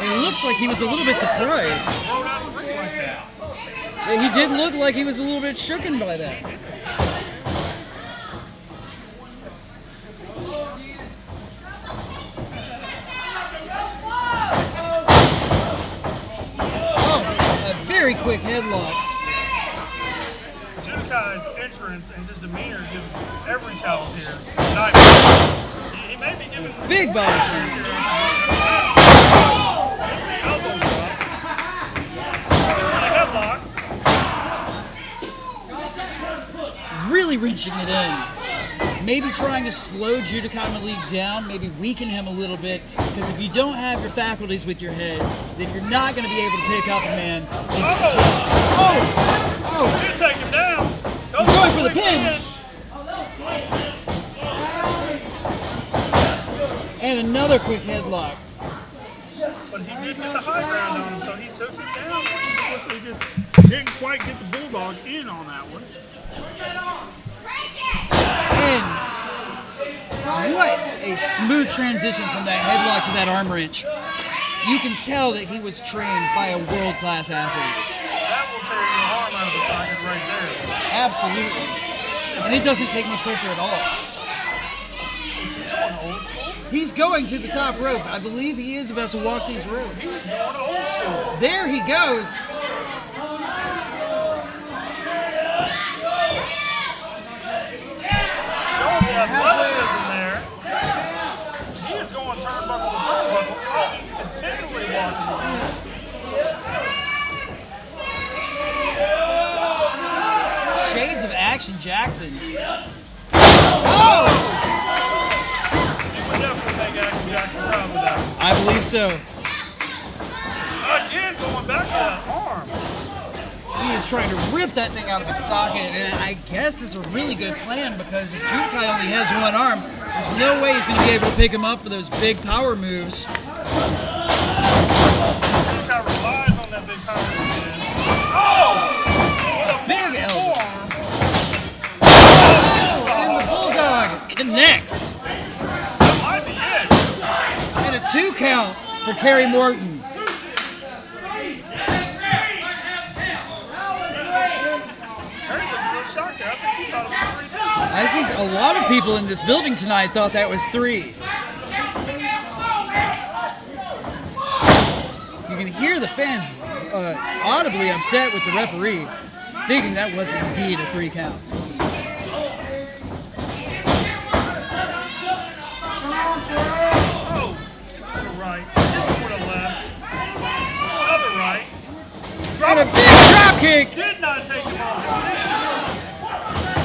It looks like he was a little bit surprised. Thrown out of the ring like that. He did look like he was a little bit shooken by that. Oh, a very quick headlock. Judah Kai's entrance and just demeanor gives every talent here. He may be giving Big body slam. It's the elbow drop. It's the headlock. Really reaching it in. Maybe trying to slow Judah Kai Malik down, maybe weaken him a little bit, because if you don't have your faculties with your head, then you're not going to be able to pick up a man. It's just... Oh! You take him down. He's going for the pin. And another quick headlock. But he did get the high ground on him, so he took him down. So he just didn't quite get the bulldog in on that one. And what a smooth transition from that headlock to that arm wrench. You can tell that he was trained by a world-class athlete. That will tear your arm out of the socket right there. Absolutely. And it doesn't take much pressure at all. Is he going old school? He's going to the top rope. I believe he is about to walk these ropes. He's going old school. There he goes. Showing the athleticism there. He is going turnbuckle to turnbuckle. Oh, he's continually walking the ropes. Shades of Action Jackson. Oh! He would definitely make Action Jackson proud with that. I believe so. Again, going back to that arm. He is trying to rip that thing out of its socket, and I guess that's a really good plan because if Judah Kai only has one arm, there's no way he's going to be able to pick him up for those big power moves. Judah Kai relies on that big power move. Oh! Big elbow. Forearm. And the Bulldog connects. That might be it. And a 2 count for Kerry Morton. Harry was a little shocked there. I think he thought it was 3 too. I think a lot of people in this building tonight thought that was 3. You can hear the fans audibly upset with the referee, thinking that was indeed a 3 count. Oh, it's to the right. It's to the left. Other right. And a big drop kick. Did not take him off his feet.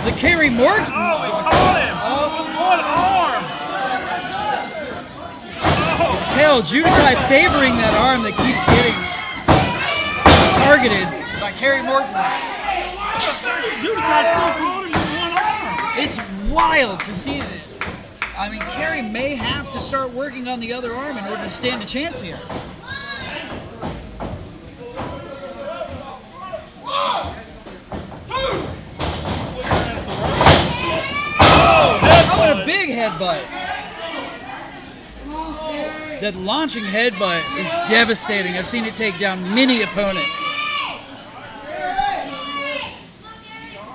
The Kerry Morton. Oh, he caught him with one arm. Oh, Hell, Judah Kai favoring that arm that keeps getting targeted by Kerry Morton. Judah Kai still caught him with one arm. It's wild to see this. I mean, Kerry may have to start working on the other arm in order to stand a chance here. Oh, what a big headbutt. That launching headbutt is devastating. I've seen it take down many opponents.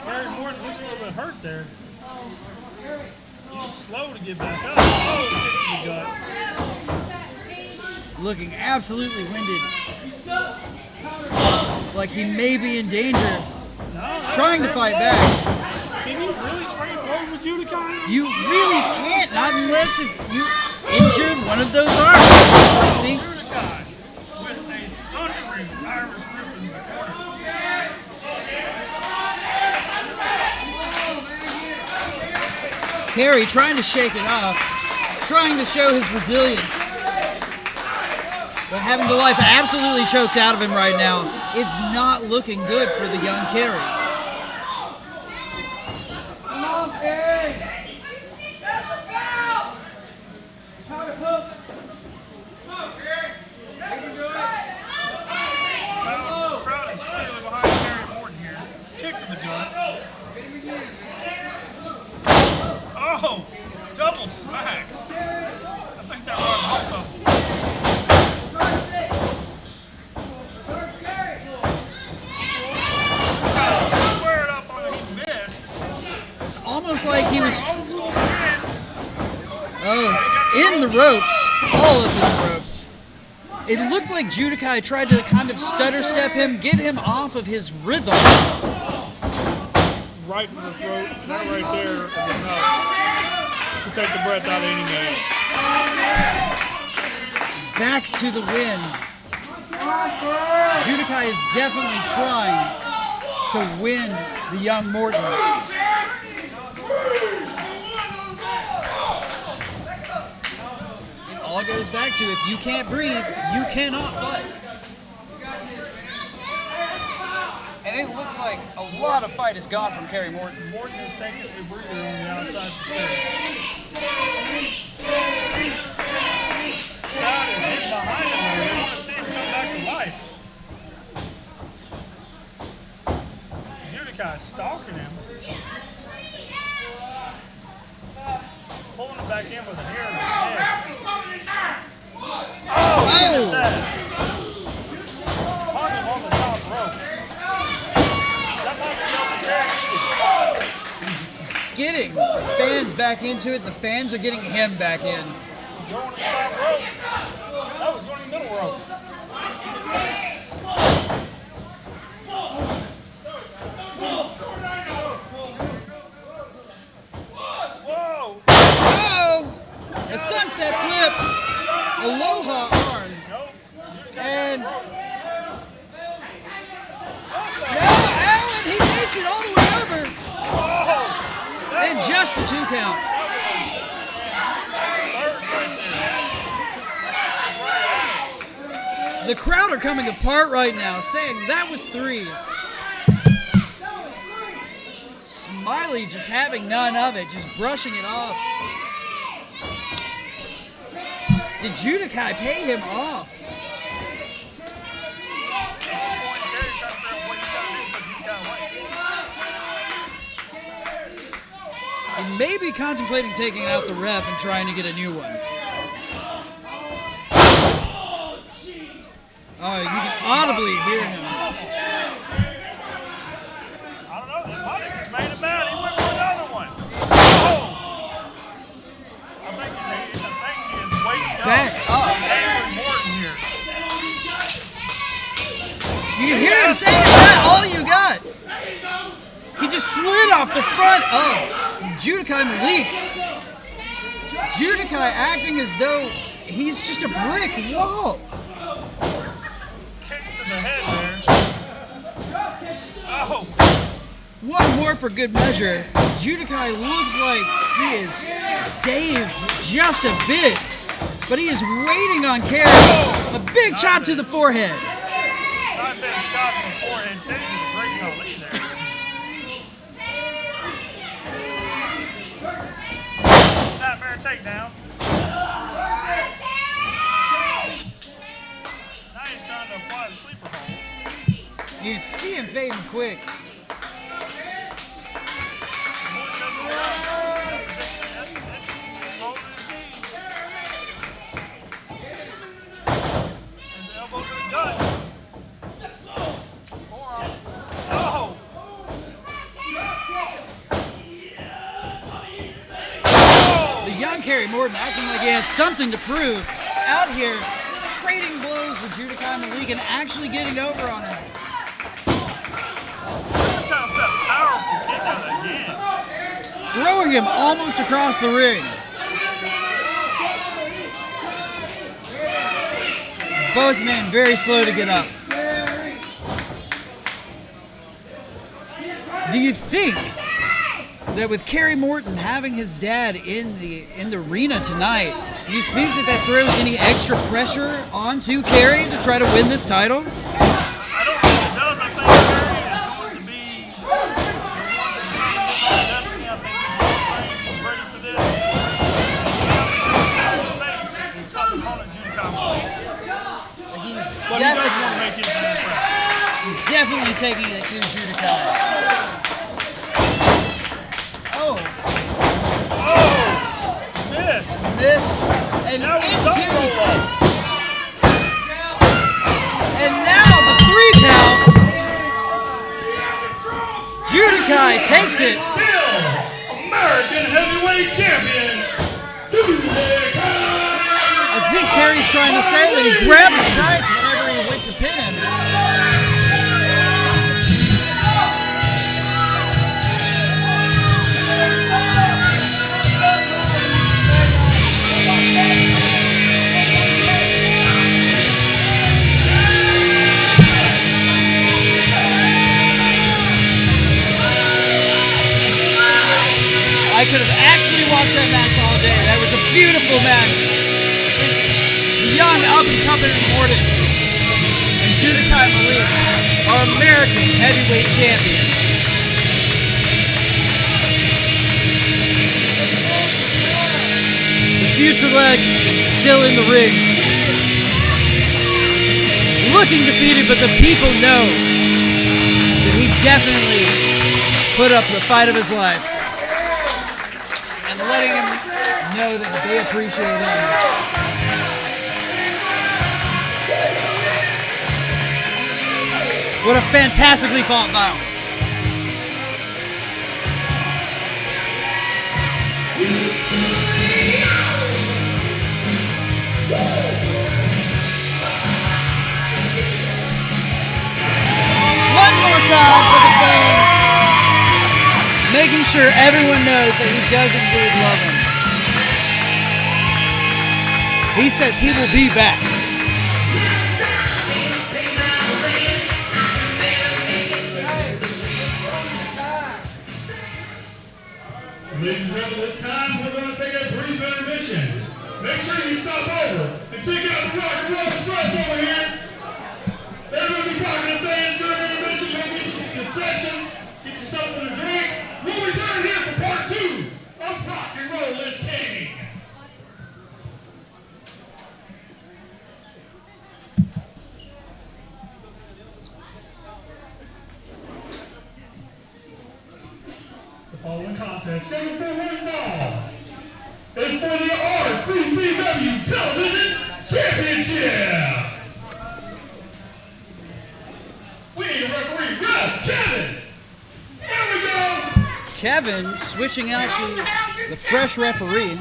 Kerry Morton looks a little bit hurt there. He's slow to get back up. Oh, kick to the gut. Looking absolutely winded. Like he may be in danger. Trying to fight back. Can you really trade blows with Judikai? You really can't, not unless if you injured one of those arms. Absolutely. Judikai with a thundering Irish rip in the corner. Kerry trying to shake it off, trying to show his resilience. But having the life absolutely choked out of him right now, it's not looking good for the young Kerry. Come on, Kerry. That's a foul. Power hook. Come on, Kerry. That's a good. The crowd is clearly behind Kerry Morton here. Kick to the gut. Oh, double smack. I think that rocked both of them. Squared up on him. He missed. It's almost like he was Old school again. in the ropes, all up in the ropes. It looked like Judikai tried to kind of stutter step him, get him off of his rhythm. Right to the throat. That right there is enough to take the breath out of any man. Back to the win. Judikai is definitely trying to win the young Morton. It all goes back to if you can't breathe, you cannot fight. And it looks like a lot of fight has gone from Kerry Morton. Morton is taking a breather on the outside for sure. God is getting behind him there. They want to see him come back to life. Judikai is stalking him. Pulling him back in with a hair in his head. Oh, he did that. Hung him on the top rope. That might be all the Kerry needed. He's getting the fans back into it. The fans are getting him back in. Going to the top rope. That was going to the middle rope. Whoa! Oh! A sunset flip. Aloha arm. Nope. And Allen, he makes it all the way over. And just a 2 count. The crowd are coming apart right now, saying that was 3. Smiley just having none of it, just brushing it off. Did Judikai pay him off? He may be contemplating taking out the ref and trying to get a new one. Oh, you can audibly hear him. I don't know. That might have just made it bad. He went for another one. Oh! I think he is waiting Back up. David Morton here. You can hear him saying, is that all you got? He just slid off the front of Judikai Malik. Judikai acting as though he's just a brick wall. Kicks to the head there. Oh! One more for good measure. Judikai looks like he is dazed just a bit, but he is waiting on Kerry. A big chop to the forehead. Not been shot in the forehead, changing the breaking the lead there. Snapmare takedown. Now he's trying to apply the sleeper hold. You can see him fading quick. young Kerry Morton acting like he has something to prove out here, trading blows with Judikai Malik and actually getting over on him. Throwing him almost across the ring. Both men very slow to get up. Do you think that with Kerry Morton having his dad in the arena tonight, do you think that throws any extra pressure onto Kerry to try to win this title? I don't think it does. I think Kerry is going to be the one that's trying to get on destiny. I think he's ready for this. He's a tough opponent, Judikai Malik. But he does want to make it impressive. He's definitely taking it to Judikai. Miss and into, and now the 3 count. Judikai takes it. Still American heavyweight champion, Judikai. I think Kerry's trying to say that he grabbed the tights whenever he went to pin him. I could have actually watched that match all day. That was a beautiful match. Young up-and-coming Morton and Judikai Malik are American heavyweight champion. The future legend still in the ring. Looking defeated, but the people know that he definitely put up the fight of his life. Letting him know that they appreciate him. What a fantastically fought bout. One more time for the fans. Making sure everyone knows that he does indeed love him. He says he will be back. Ladies and gentlemen, it's time. We're going to take a brief intermission. Make sure you stop over and check out the Rock and Roll Express over here. They're going to be talking to fans during intermission. Go get you some concessions, get you something to drink. We'll return here for part 2 of Rock and Roll is King. The following contest, scheduled for one fall, is for the RCCW Television Championship. We need a referee, Ref Kevin. Here we go. Kevin switching out to the fresh referee.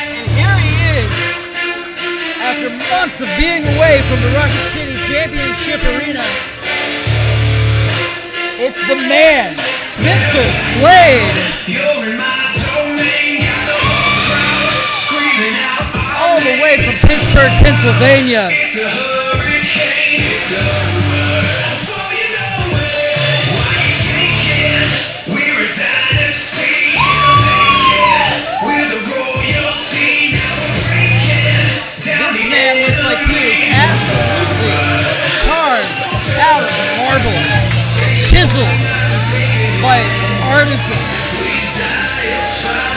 And here he is, after months of being away from the Rocket City Championship Arena. It's the man, Spencer Slade. All the way from Pittsburgh, Pennsylvania. This man looks like he is absolutely carved out of marble, chiseled by an artisan.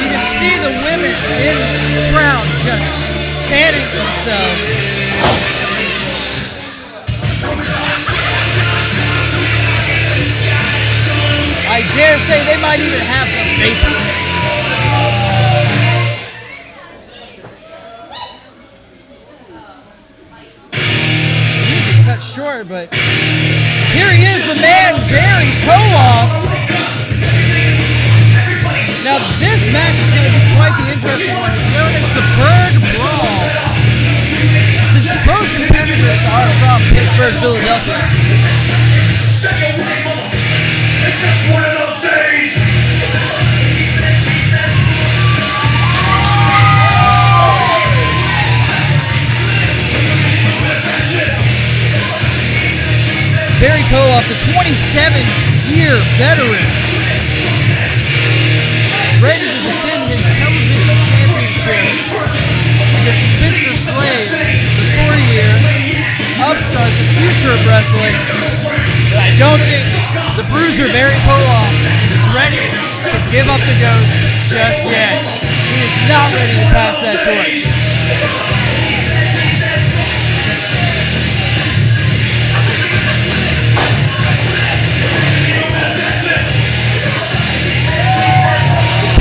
You can see the women in the crowd just fanning themselves. I dare say they might even have the vapors. Music cut short, but here he is, the man, Barry Koloff. match is going to be quite the interesting one. It's known as the Berg Brawl. Since both competitors are from Pittsburgh, Philadelphia. It's just one of those days. Barry Koloff, the 27-year veteran, ready to defend his television championship against Spencer Slade, the 4-year upstart, the future of wrestling. But I don't think the bruiser Barry Koloff is ready to give up the ghost just yet. He is not ready to pass that torch.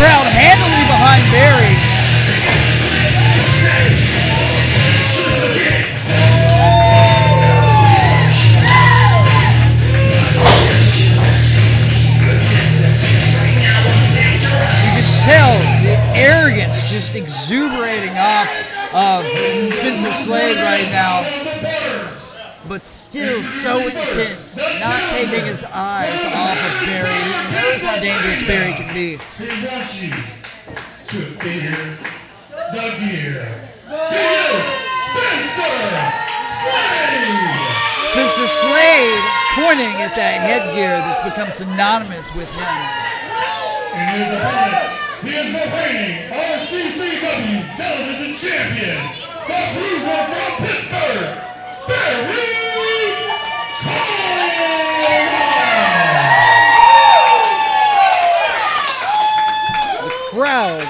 Crowd handily behind Barry. You can tell the arrogance just exuberating off of Spencer Slade right now, but still so intense, not taking his eyes off of Barry. He knows how dangerous Barry can be. He wants you to figure the gear. Spencer Slade pointing at that headgear that's become synonymous with him. And his opponent, he is the reigning RCCW television champion, the bruiser from Pittsburgh, Barry. Crowd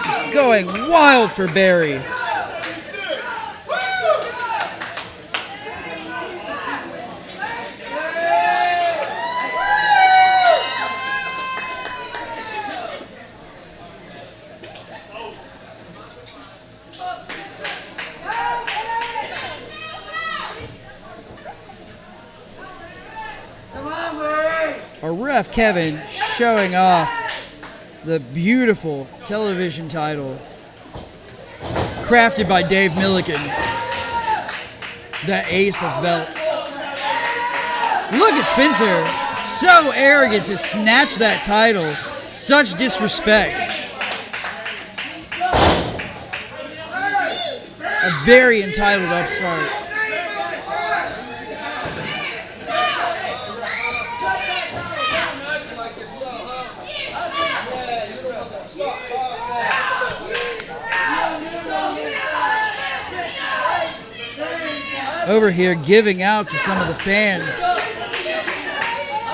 just going wild for Barry. Our ref Kevin showing off the beautiful television title crafted by Dave Milliken, the ace of belts. Look at Spencer, so arrogant to snatch that title, such disrespect. A very entitled upstart. Over here giving out to some of the fans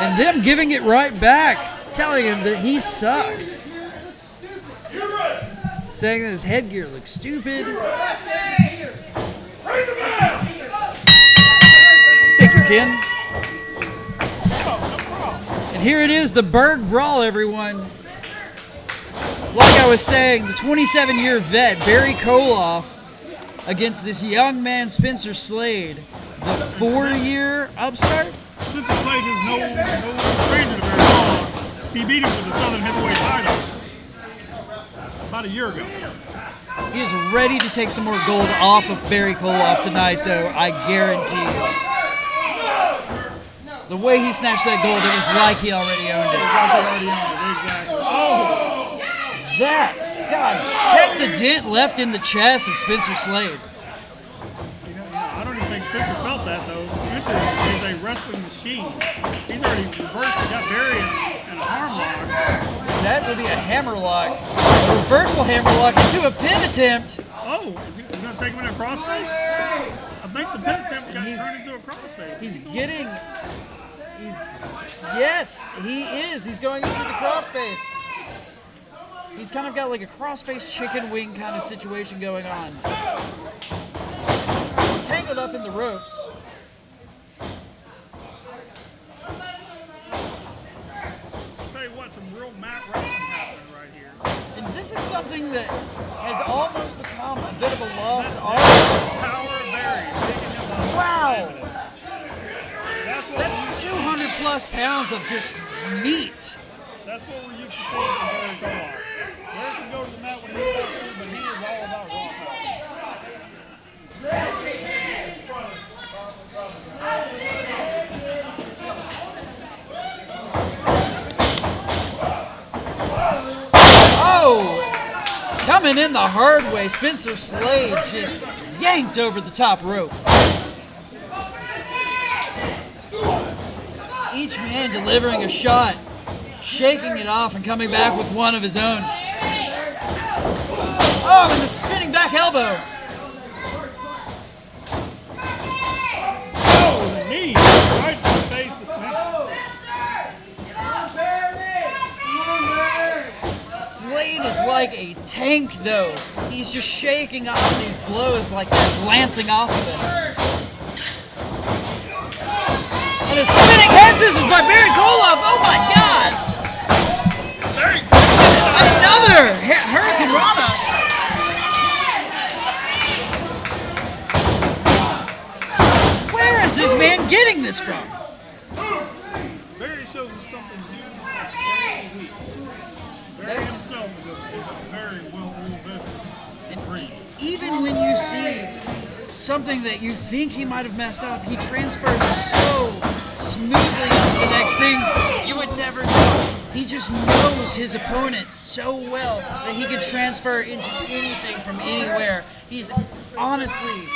and them giving it right back, telling him that he sucks, saying that his headgear looks stupid. Thank you, Ken. And here it is, the Berg Brawl, everyone. Like I was saying, the 27-year vet Barry Koloff against this young man, Spencer Slade, the 4-year upstart. Spencer Slade is no stranger to Barry Koloff. He beat him for the Southern Heavyweight title about a year ago. He is ready to take some more gold off of Barry Koloff tonight, though, I guarantee you. The way he snatched that gold, it was like he already owned it. Exactly. Oh! That, God, check the dent left in the chest of Spencer Slade. I don't even think Spencer felt that, though. Spencer is a wrestling machine. He's already reversed and got Barry in a arm lock. That would be a hammerlock. A reversal hammerlock into a pin attempt. Oh, is he going to take him in a crossface? I think the pin attempt got turned into a crossface. Yes, he is. He's going into the crossface. He's kind of got like a crossface chicken wing kind of situation going on. Tangled up in the ropes. I'll tell you what, some real mat wrestling happening right here. And this is something that has almost become a bit of a lost art. Power of Barry taking him up. Wow! That's 200 plus pounds of just meat That's what we're used to seeing from Barry Koloff. Barry can go to the mat when he wants to, but he is all about raw power. Oh! Coming in the hard way, Spencer Slade just yanked over the top rope. Each man delivering a shot, shaking it off and coming back with one of his own. Oh, and the spinning back elbow. Oh, the knee right to the face to Spencer. Slade is like a tank, though. He's just shaking off these blows like they're glancing off of him. And a spinning head scissors by Barry Koloff. Oh my God! Another Hurricane Rana. Where is this man getting this from? Barry shows us something huge every week. Barry himself is a very well-oiled veteran. Even when you see something that you think he might have messed up, he transfers so smoothly into the next thing, you would never know. He just knows his opponent so well that he can transfer into anything from anywhere. He's honestly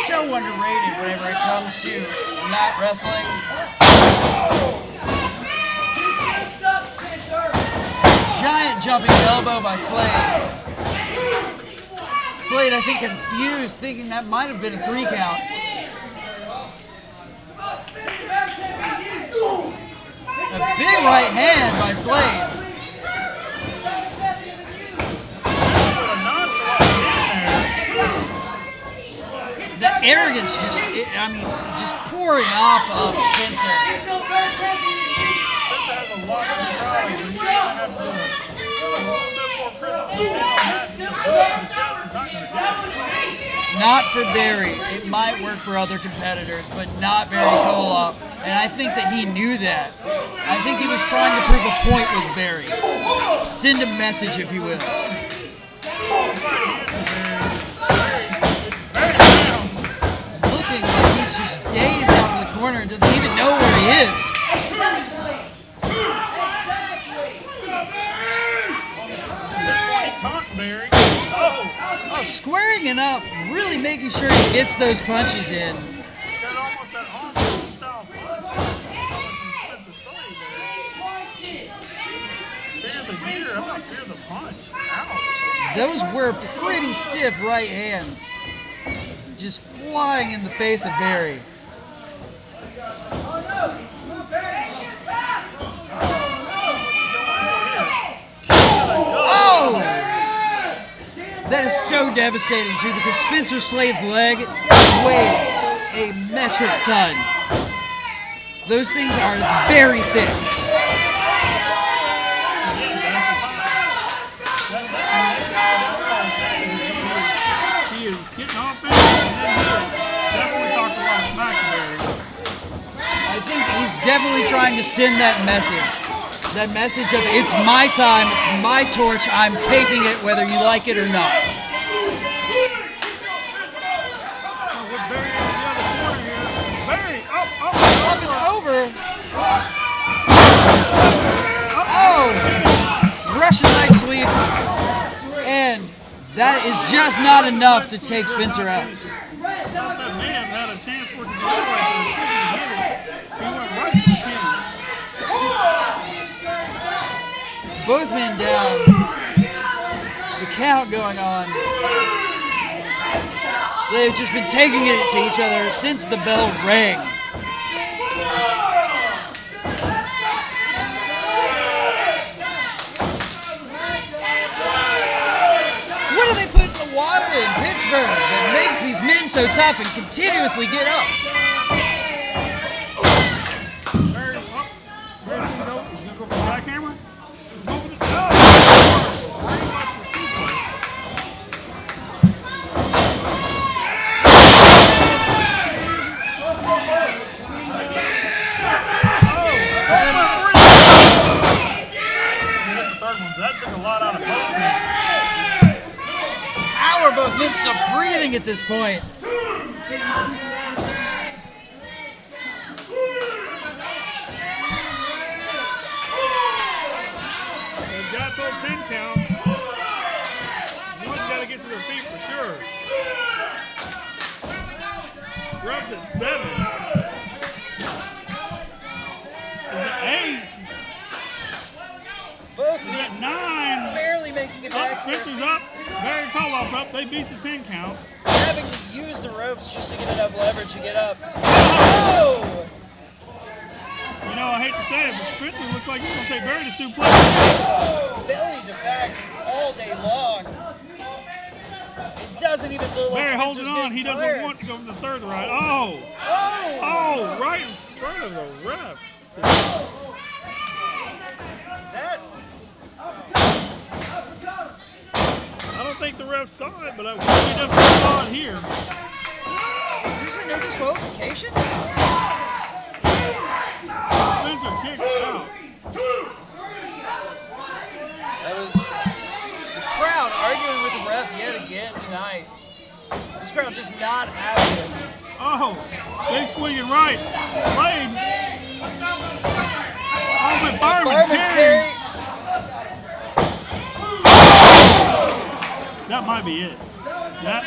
so underrated whenever it comes to mat wrestling. Giant jumping elbow by Slade. Slade, I think, confused, thinking that might have been a 3 count. A big right hand by Slade. The arrogance just pouring off of Spencer. Spencer has a lot of pride, and he's going to have to a little bit more crisp on that. The chest is not going to get it. Not for Barry. It might work for other competitors, but not Barry Koloff. And I think that he knew that. I think he was trying to prove a point with Barry. Send a message, if you will. Looking like he's just dazed out in the corner and doesn't even know where he is. Barry. Oh, squaring it up, really making sure he gets those punches in. Got almost that arm style punch from Spencer Slade there. Fear the gear, I'm not fear the punch. Ouch. Those were pretty stiff right hands. Just flying in the face of Barry. Oh! That is so devastating too, because Spencer Slade's leg weighs a metric ton. Those things are very thick. He is getting off it, and definitely talked a lot of smack to Barry. I think he's definitely trying to send that message. That message of, it's my time, it's my torch, I'm taking it whether you like it or not. With Barry in the other corner here. Barry, up and over. Oh! Russian leg sweep. And that is just not enough to take Spencer out. That man had a chance for it to go right. He went right to the pin. Both men down. The count going on. They've just been taking it to each other since the bell rang. What do they put in the water in Pittsburgh that makes these men so tough and continuously get up? Barry's going to go. He's going to go for the jackhammer. He's going for the can't stop breathing at this point. They've got to a 10 count. One's got to get to their feet for sure. Ref's at 7. Is it 8? Both Is it 9? barely making it Up, back. Spencer's up. Barry Koloff's up. They beat the 10 count. Having to use the ropes just to get enough leverage to get up. Oh! You know, I hate to say it, but Spencer looks like he's going to take Barry to suplex. Belly to back all day long. It doesn't even look like Barry holding Spencer's on. He getting doesn't tired. want to go for the third right. Oh! Oh! Oh, right in front of the ref. That I don't think the ref saw it, but we definitely saw it here. is this a no disqualification? Spencer kicked out. That was the crowd arguing with the ref yet again tonight. This crowd just not having it. Oh, big swinging right. Slade. Oh, but Fireman's carry. That might be it. That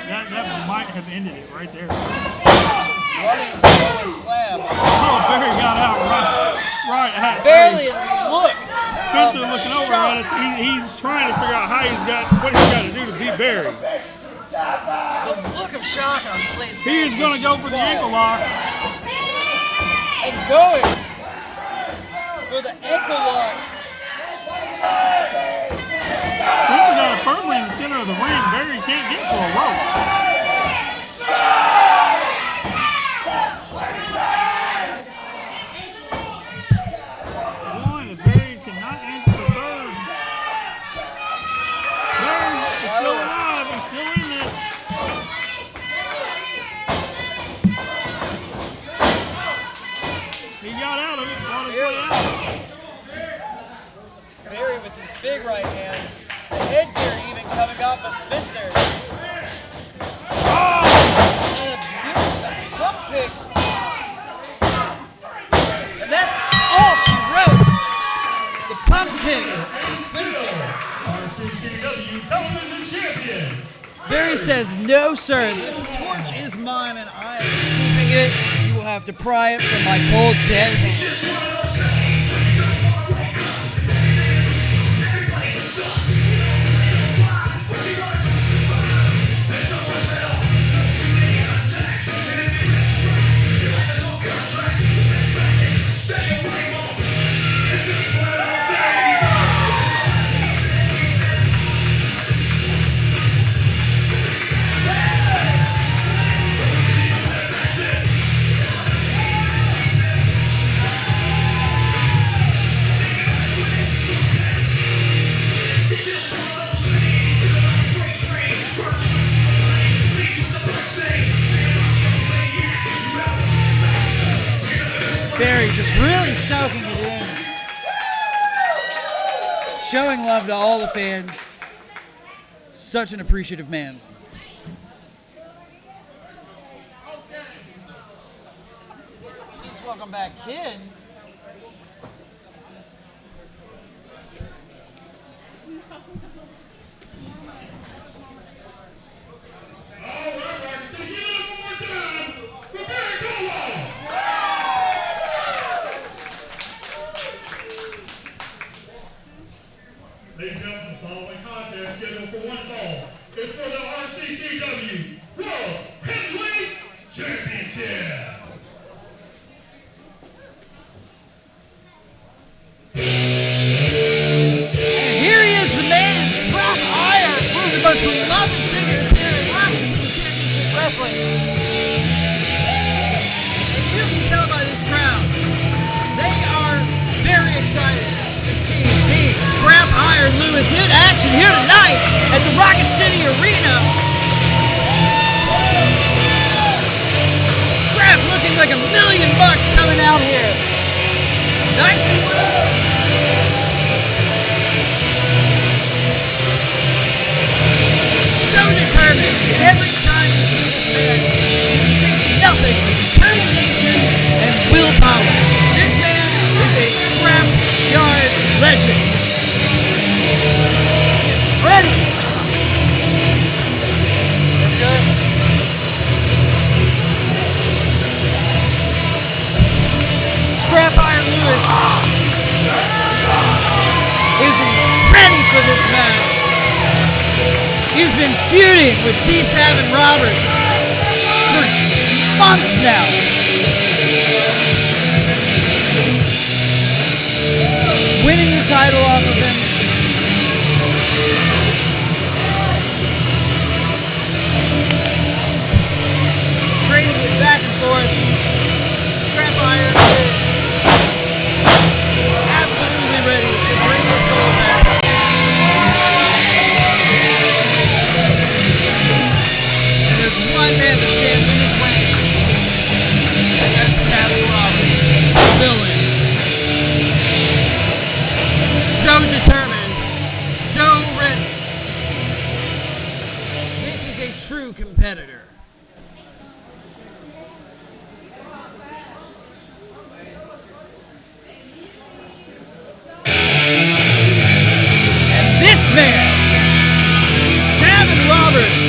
might have ended it right there. Running slow and slam. Oh, Barry got out right at Barely look. Spencer looking over at us. He's trying to figure out what he's got to do to beat Barry. The look of shock on Slade's face. He is going to go for the ankle lock. And going for the ankle lock. Spencer got it firmly in the center of the ring. Barry can't get to a rope. One, if Barry cannot answer the third. Barry is still alive. He's still in this. He got out of it, fought his way out. Barry with these big right hands. The headgear even coming off of Spencer. Oh! And a pump kick. And that's all she wrote. The pump kick to Spencer. RCCW Television Champion. Barry says, no sir, this torch is mine and I am keeping it. You will have to pry it from my cold dead hands. Barry just really soaking it in. Showing love to all the fans. Such an appreciative man. Please welcome back Ken. Ladies and gentlemen, the following contest scheduled for one fall is for the RCCW World Heavyweight Championship. And here he is, the man, Scrap Iron, one of the most beloved figures here in Rocket City Championship Wrestling. And you can tell by this crowd, they are very excited to see the Scrap Iron Lewis in action here tonight at the Rocket City Arena. Scrap looking like $1 million coming out here. Nice and loose. So determined. Every man who think nothing but determination and willpower. This man is a scrapyard legend. He is ready. Scrap Iron Lewis is ready for this match. He's been feuding with D7 Roberts for months now. Winning the title off of him. Trading it back and forth. Scrap Iron is absolutely ready to bring this gold back. And there's one man that stands in his way, and that's Savvy Roberts, the villain. So determined, so ready. This is a true competitor. This man, Savin Roberts,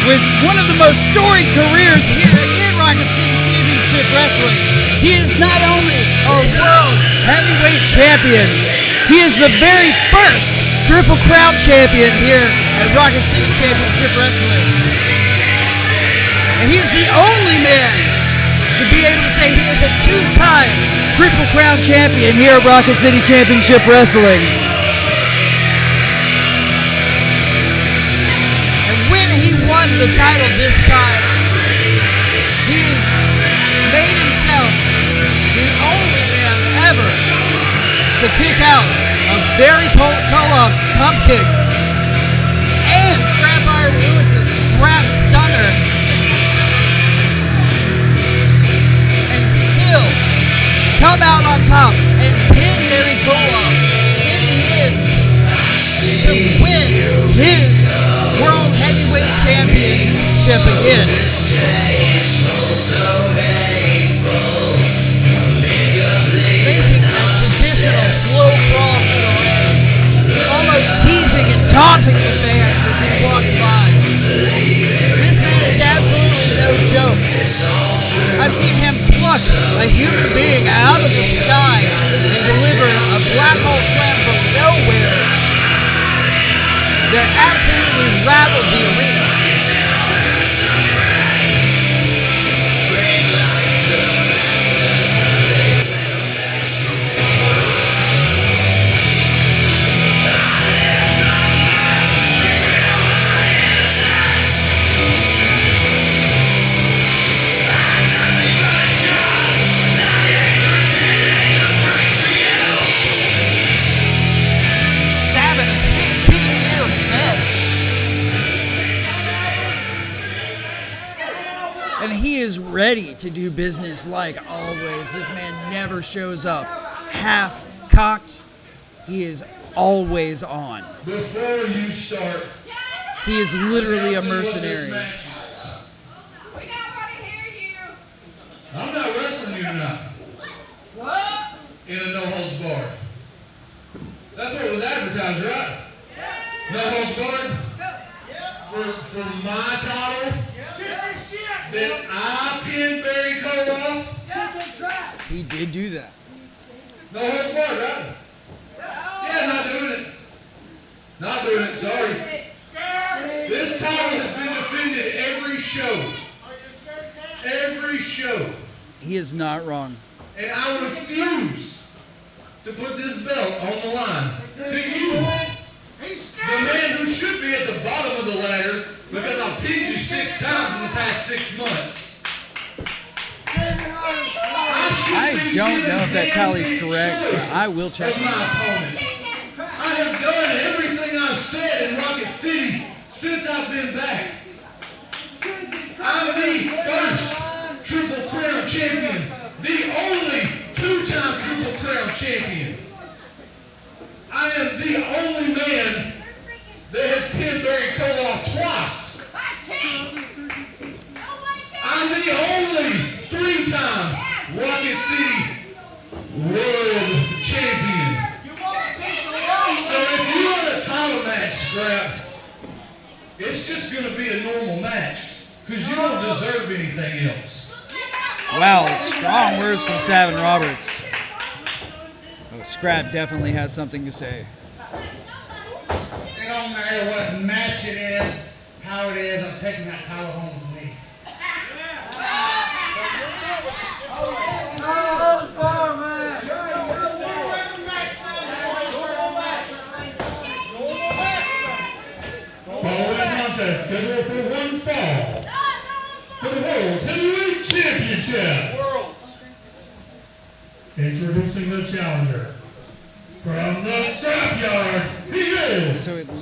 with one of the most storied careers here in Rocket City Championship Wrestling. He is not only a world heavyweight champion, he is the very first Triple Crown champion here at Rocket City Championship Wrestling. And he is the only man to be able to say he is a two-time Triple Crown champion here at Rocket City Championship Wrestling. And when he won the title this time, he has made himself the only man ever to kick out of Barry Koloff's pump kick and Scrap Iron Lewis's scrap stunner. Come out on top and pin Barry Koloff in the end to win his World Heavyweight Championship again. Making that traditional slow crawl to the ring, almost teasing and taunting the fans as he walks by. This man is absolutely no joke. I've seen him pluck a human being out of the sky and deliver a black hole slam from nowhere that absolutely rattled the arena. And he is ready to do business like always. This man never shows up half-cocked. He is always on. Before you start, he is literally a mercenary. I'm not wrestling you tonight. What? In a no-holds barred. That's what was advertised, right? Yeah. No-holds barred? For my title? That I pinned Barry Koloff? He did do that. No holds barred, right? Yeah, not doing it. Not doing it, sorry. This title has been defended every show. Every show. He is not wrong. And I refuse to put this belt on the line to you. The man who should be at the bottom of the ladder because I've pinned you 6 times in the past 6 months. I don't know if that tally's correct, but I will check it out. I have done everything I've said in Rocket City since I've been back. I'm the first Triple Crown champion, the only 2-time Triple Crown champion. I am the only man that Rocket City World Champion. So if you want a title match, Scrap, it's just going to be a normal match because you don't deserve anything else. Wow, strong words from Savin Roberts. Oh, Scrap definitely has something to say. It don't matter what match it is, how it is, I'm taking that title home with me. Following contest scheduled for one fall for the World's Heavyweight Championship. Introducing the challenger from the scrapyard, he is So it, the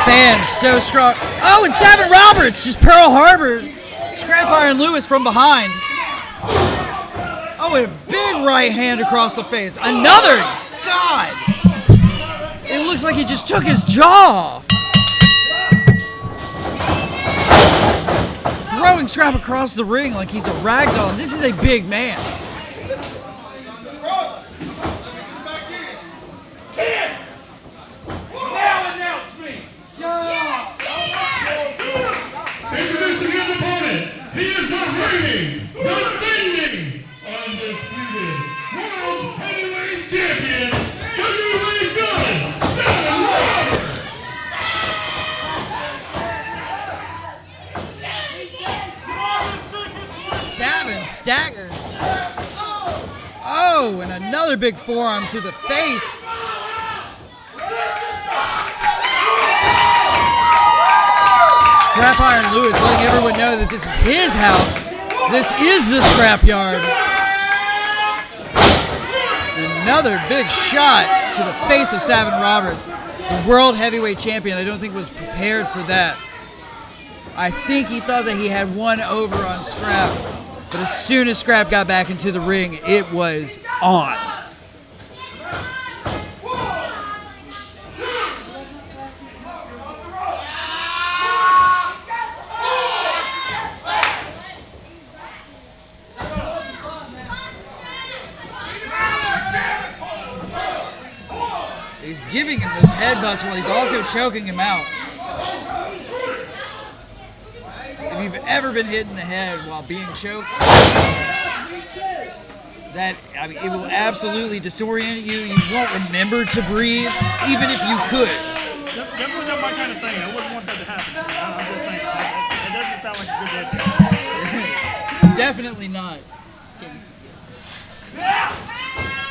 fans so strong. Oh, and Savin Roberts just Pearl Harbor. Scrap Iron Lewis from behind. Oh, and a big right hand across the face. Another. God. It looks like he just took his jaw off. Throwing Scrap across the ring like he's a ragdoll. And this is a big man. Introducing his opponent, he is the reigning, defending, undisputed World Heavyweight Champion, WWE Villain, Savin Roberts. Savin staggered. Oh, and another big forearm to the face. Scrap Iron Lewis letting everyone know that this is his house. This is the scrapyard. Another big shot to the face of Savin Roberts, the World Heavyweight Champion. I don't think was prepared for that. I think he thought that he had one over on Scrap, but as soon as Scrap got back into the ring, it was on. He's giving him those headbutts while he's also choking him out. If you've ever been hit in the head while being choked, it will absolutely disorient you. You won't remember to breathe, even if you could. Definitely not my kind of thing. I wouldn't want that to happen to me. I'm just saying, it doesn't sound like a good idea. Definitely not.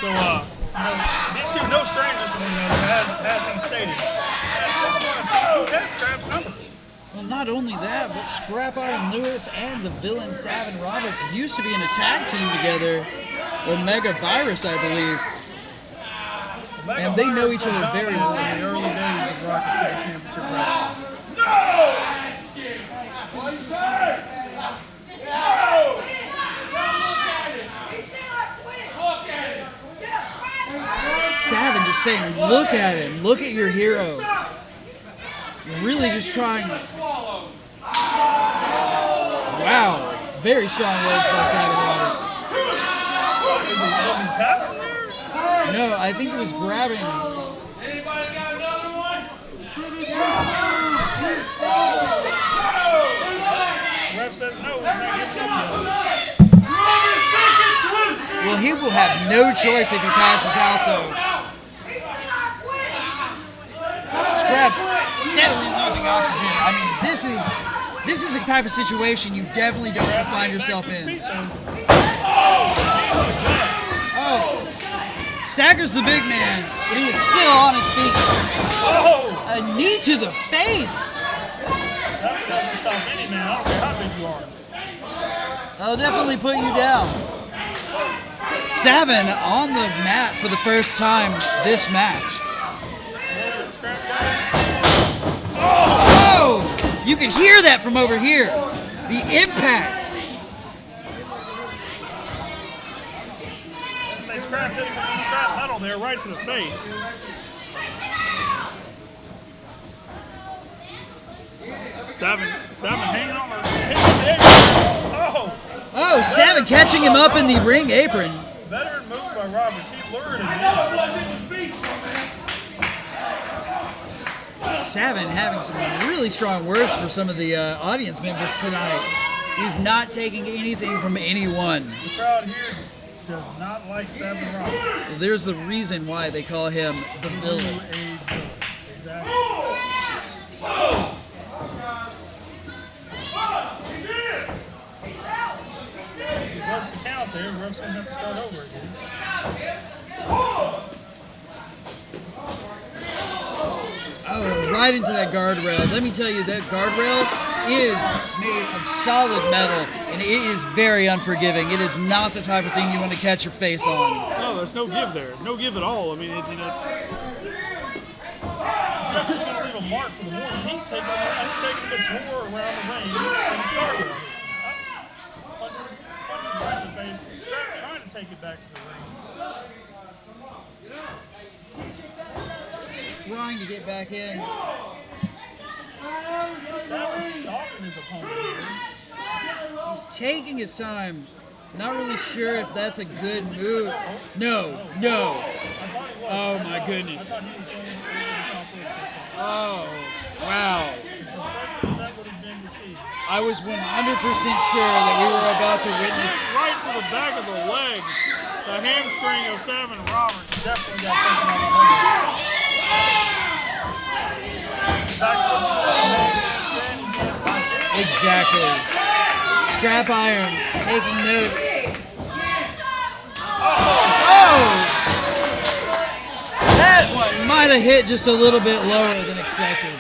So, these two no strangers to one another, as he stated. Last 6 months, he's had Scrap's number. Well, not only that, but Scrap Iron Lewis and the villain Savin Roberts used to be in a tag team together, Omega Virus, I believe. And they know each other very well. In the early days of Rocket City Championship Wrestling. Savin just saying, look at him, look at your hero. Really just trying. Wow, very strong words by Savin Roberts. Was he tapping there? No, I think he was grabbing. Anybody got another one? Ref says no, he's not giving up. Well, he will have no choice if he passes out, though. Scrap steadily losing oxygen. I mean, this is a type of situation you definitely don't want to find yourself in. Oh, staggers the big man, but he was still on his feet. A knee to the face. That's enough to stop any man. I don't care how big you are. That'll definitely put you down. Savin on the mat for the first time this match. Oh! You can hear that from over here. The impact. Say Scrap hit him with some scrap metal there, right to the face. Savin hanging on the head. Oh, Savin catching him up in the ring apron. Veteran move by Roberts. He lured him in. Savin having some really strong words for some of the audience members tonight. He's not taking anything from anyone. The crowd here does not like Savin Roberts. Well, there's the reason why they call him the villain. New age villain. Exactly. He broke the count there. The ref's going to have to start over again. Oh, right into that guardrail. Let me tell you, that guardrail is made of solid metal, and it is very unforgiving. It is not the type of thing you want to catch your face on. No, there's no give there. No give at all. I mean, it's definitely going to leave a mark for the morning. He's taking the tour around the ring. He's guardrail. Punching right in the face. Scrap trying to take it back to the ring. Trying to get back in. Savin's stalking his opponent here. He's taking his time. Not really sure if that's a good move. No. Oh my goodness. Oh, wow. I was 100% sure that we were about to witness. Right to the back of the leg. The hamstring of Savin Roberts definitely got taken out of the leg. Exactly. Scrap Iron taking notes. Oh! That one might have hit just a little bit lower than expected.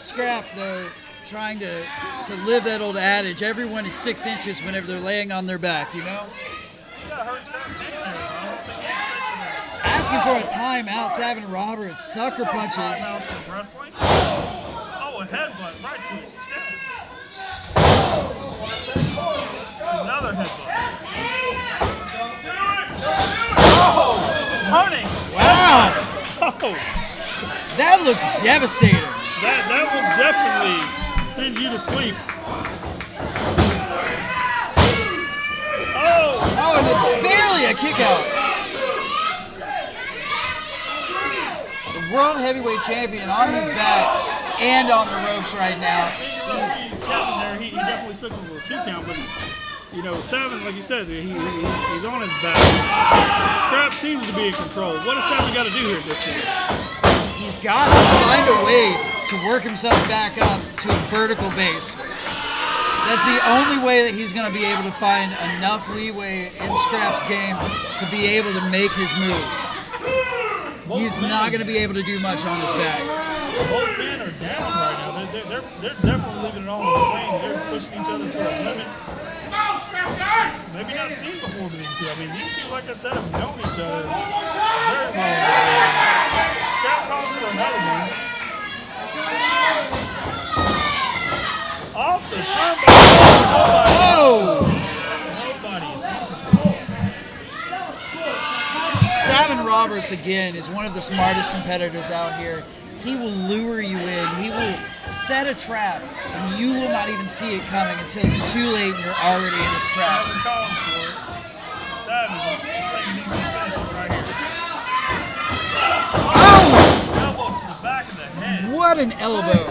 Scrap, though, trying to live that old adage, everyone is 6 inches whenever they're laying on their back, you know? Asking for a timeout, Savin Roberts, sucker punches. Oh, a headbutt right to his chest. Another headbutt. Oh, running. Wow. Oh, That looks devastating. that will definitely send you to sleep. Oh, and barely a kick out. The World Heavyweight Champion on his back and on the ropes right now. He definitely took a little 2 count, but you know, Savin, like you said, he's on his back. Scrap seems to be in control. What does Savin got to do here at this point? He's got to find a way to work himself back up to a vertical base. That's the only way that he's going to be able to find enough leeway in Scrap's game to be able to make his move. He's not going to be able to do much on his back. Both men are down right now. They're definitely leaving it all on the ring. They're pushing each other to a limit. Maybe not seen before with these two. I mean, these two, like I said, have known each other very well. Scrap calls for another one. Off the turnbuckle. Nobody. Savin Roberts, again, is one of the smartest competitors out here. He will lure you in. He will set a trap, and you will not even see it coming until it's too late and you're already in his trap. Savin's calling for it. Savin, he's saying he's going to finish it right here. Oh! Elbow to the back of the head. What an elbow.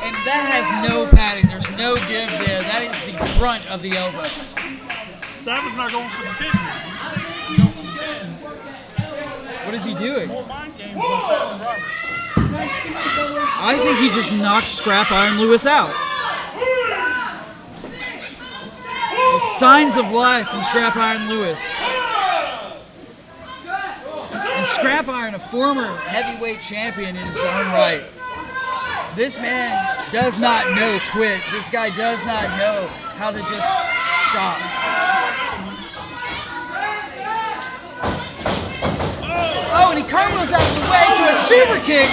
And that has no padding. There's no give there. That is the brunt of the elbow. Savin's not going for the pin here. What is he doing? More mind games by Savin Roberts. I think he just knocked Scrap Iron Lewis out. The signs of life from Scrap Iron Lewis. And Scrap Iron, a former heavyweight champion in his own right. This man does not know quit. This guy does not know how to just stop. Oh, and he cartwheels out of the way to a super kick.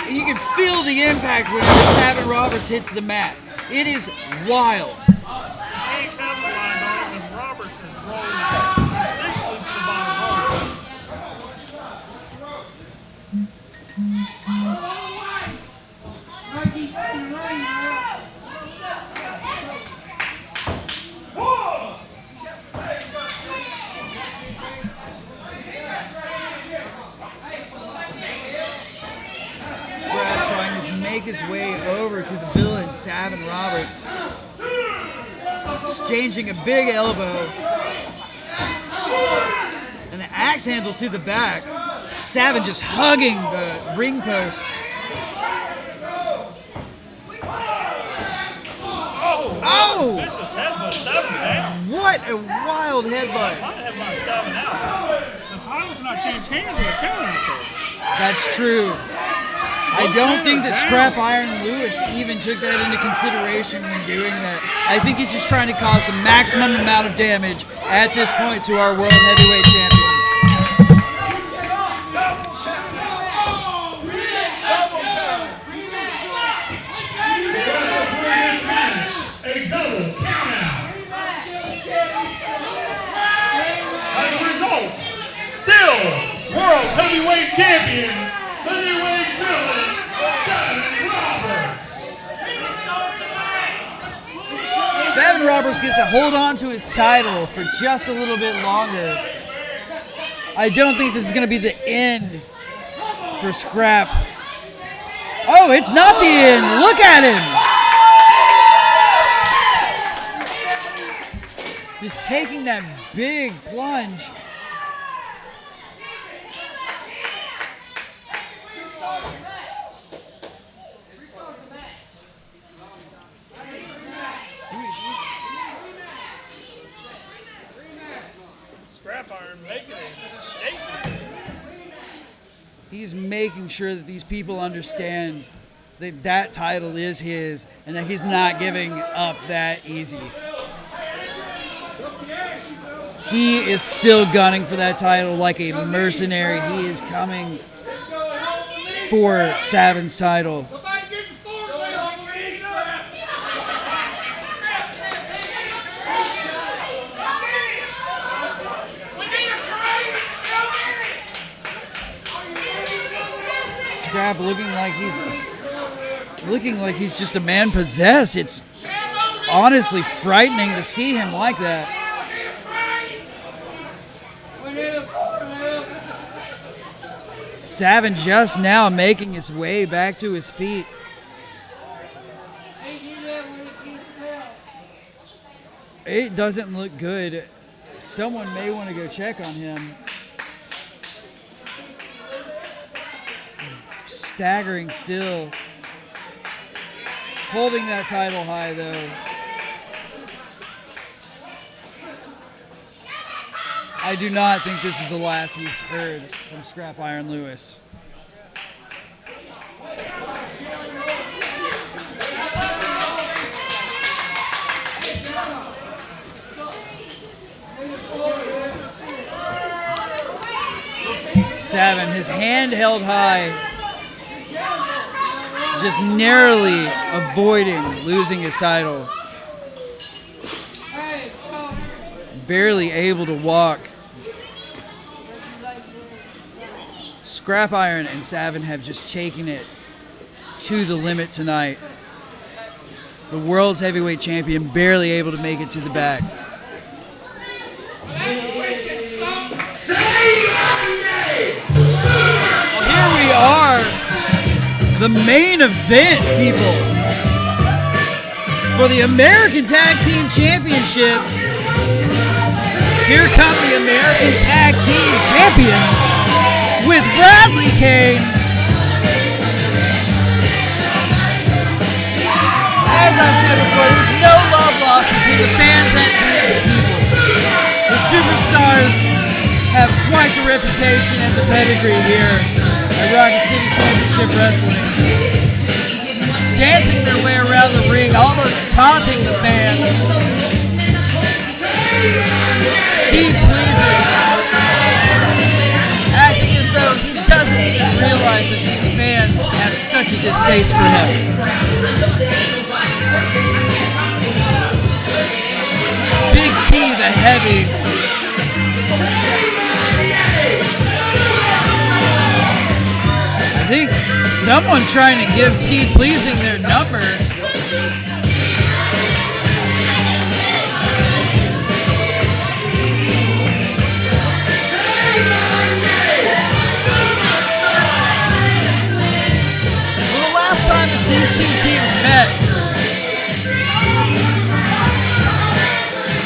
And you can feel the impact whenever Savin Roberts hits the mat. It is wild. Can't capitalize on it as Roberts is rolling distinctly to Scrap trying to make his way over to the villain, Savin Roberts. Exchanging a big elbow. And the axe handle to the back. Savin just hugging the ring post. Oh! Vicious headbutt. Savin down. What a wild headbutt. Might have knocked Savin out. The title cannot change hands in a count out there. That's true. I don't think that Scrap Iron Lewis even took that into consideration when doing that. I think he's just trying to cause the maximum amount of damage at this point to our World Heavyweight Champion. A double count out. As a result, still World's Heavyweight Champion, heavyweight villain, Savin Roberts. Savin Roberts gets a hold on to his title for just a little bit longer. I don't think this is going to be the end for Scrap. Oh, it's not the end. Look at him. Just taking that big plunge. Scrap Iron making a statement. He's making sure that these people understand that that title is his and that he's not giving up that easy. He is still gunning for that title like a mercenary. He is coming for Savin's title. Scrap looking like he's just a man possessed. It's honestly frightening to see him like that. Savin just now making his way back to his feet. It doesn't look good. Someone may want to go check on him. Staggering still. Holding that title high though. I do not think this is the last he's heard from Scrap Iron Lewis. Savin, his hand held high, just narrowly avoiding losing his title. Barely able to walk. Scrap Iron and Savin have just taken it to the limit tonight. The world's heavyweight champion barely able to make it to the back. Well, here we are, the main event, people, for the American Tag Team Championship. Here come the American Tag Team Champions with Bradley Kane. As I've said before, there's no love lost between the fans and these people. The Superstars have quite the reputation and the pedigree here at Rocket City Championship Wrestling. Dancing their way around the ring, almost taunting the fans. Steve Pleasant acting as though he doesn't even realize that these fans have such a distaste for him. Big T, the heavy. I think Someone's trying to give Steve Pleasing their number. Well, the last time that these two teams met,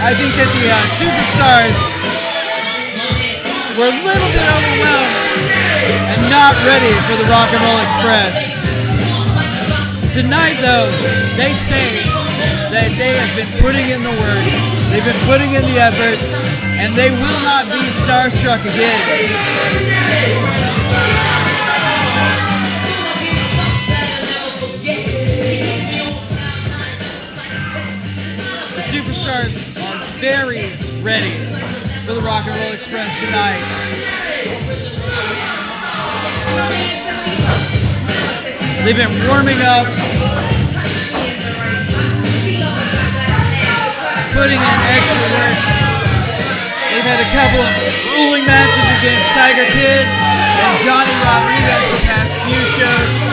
I think that the SuperStars were a little bit overwhelmed and not ready for the Rock and Roll Express. Tonight, though, they say that they have been putting in the work, they've been putting in the effort, and they will not be starstruck again. The SuperStars are very ready for the Rock and Roll Express tonight. They've been warming up, putting in extra work. They've had a couple of grueling matches against Tiger Kid and Johnny Rodriguez the past few shows.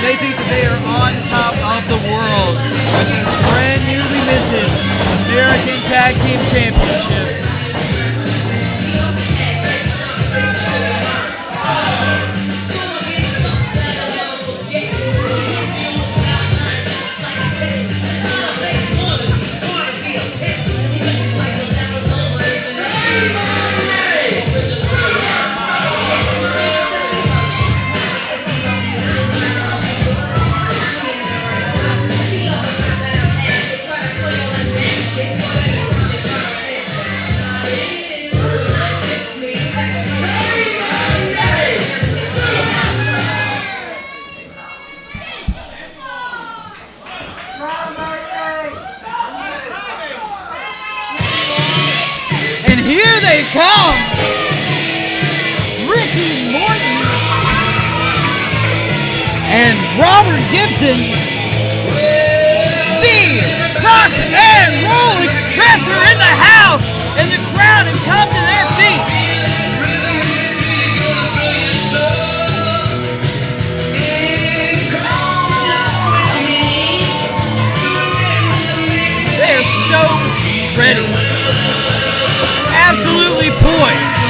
They think that they are on top of the world with these brand newly minted American Tag Team Championships. And here they come! Ricky Morton and Robert Gibson, the Rock and Roll Express are in the house, and the crowd have come to their feet. They are so ready. Absolutely poised.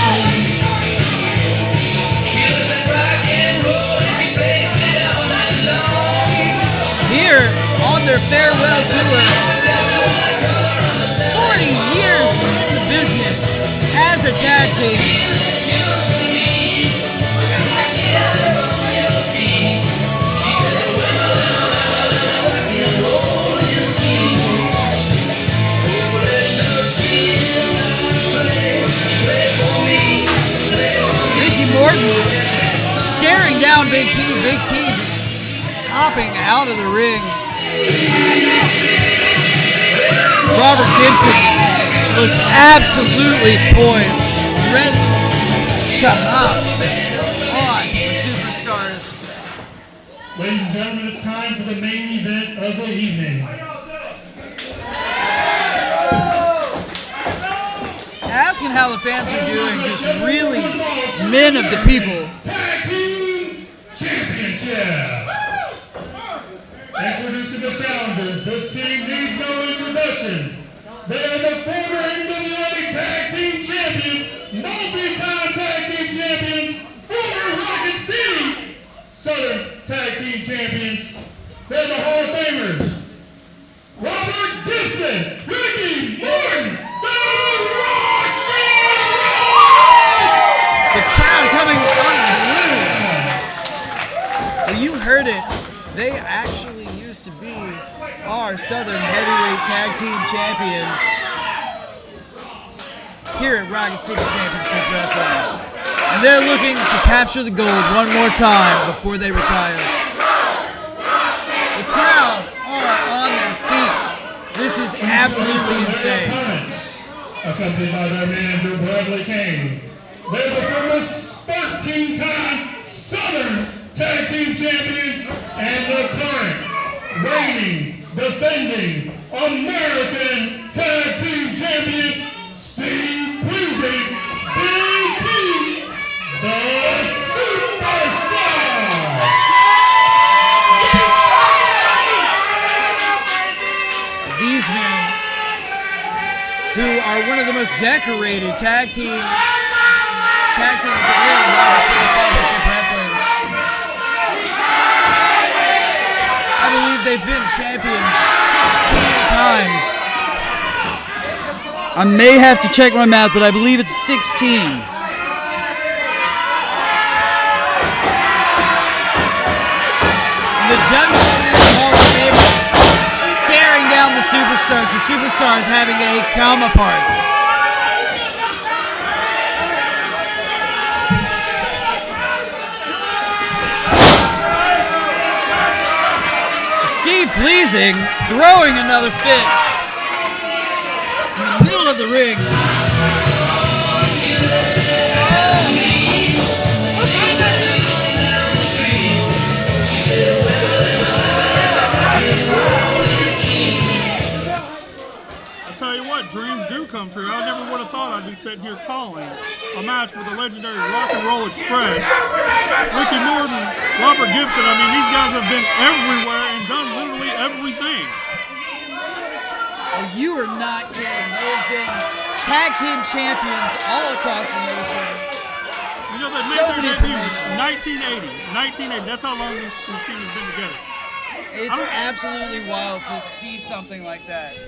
Here on their farewell tour, 40 years in the business as a tag team. Morton staring down Big T. Big T just hopping out of the ring. Robert Gibson looks absolutely poised, ready to hop on the SuperStars. Ladies and gentlemen, it's time for the main event of the evening. Asking how the fans are doing, just really men of the people. Tag Team Championship. Introducing the challengers, this team needs no introduction. They are the former NWA Tag Team Champions, multi-time Tag Team Champions, former Rocket City Southern Tag Team Champions. They're the Hall of Famers. Robert Gibson, Ricky Morton, the crowd coming unglued. Well, you heard it. They actually used to be our Southern Heavyweight Tag Team Champions here at Rocket City Championship Wrestling. And they're looking to capture the gold one more time before they retire. The crowd are on their feet. This is absolutely insane. Accompanied by their manager, Bradley Kane. They're the former 13-time Southern Tag Team Champions and the current reigning, defending American Tag Team Champions, Steve Pleasing, Big T, the are one of the most decorated tag teams in Rocket City Championship Wrestling. I believe they've been champions 16 times. I may have to check my math, but I believe it's 16. The WWE Hall of Famers staring down the Superstars having a come apart. Steve Pleasing throwing another fit in the middle of the ring. Tell you what, dreams do come true. I never would have thought I'd be sitting here calling a match with the legendary Rock and Roll Express, Ricky Morton, Robert Gibson. I mean, these guys have been everywhere and done literally everything. Oh, you are not kidding. They've been tag team champions all across the nation. You know, they made So their many debut promotions. 1980. That's how long this team has been together. It's absolutely wild to see something like that.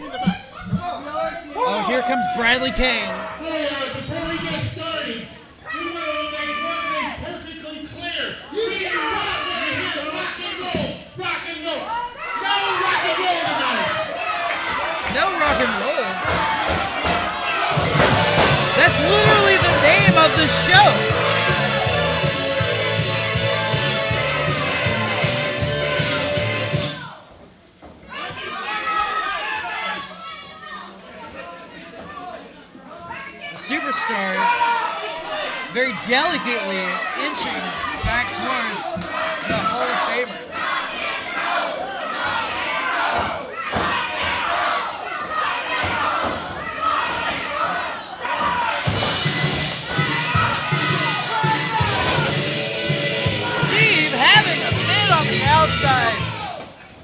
Oh, here comes Bradley Kane. Before we get started, we want to make one thing perfectly clear. You hear rock right here, rock and roll, rock and roll. No rock and roll tonight. No rock and roll. That's literally the name of the show. Superstars very delicately inching back towards the Hall of Famers. Steve having a fit on the outside.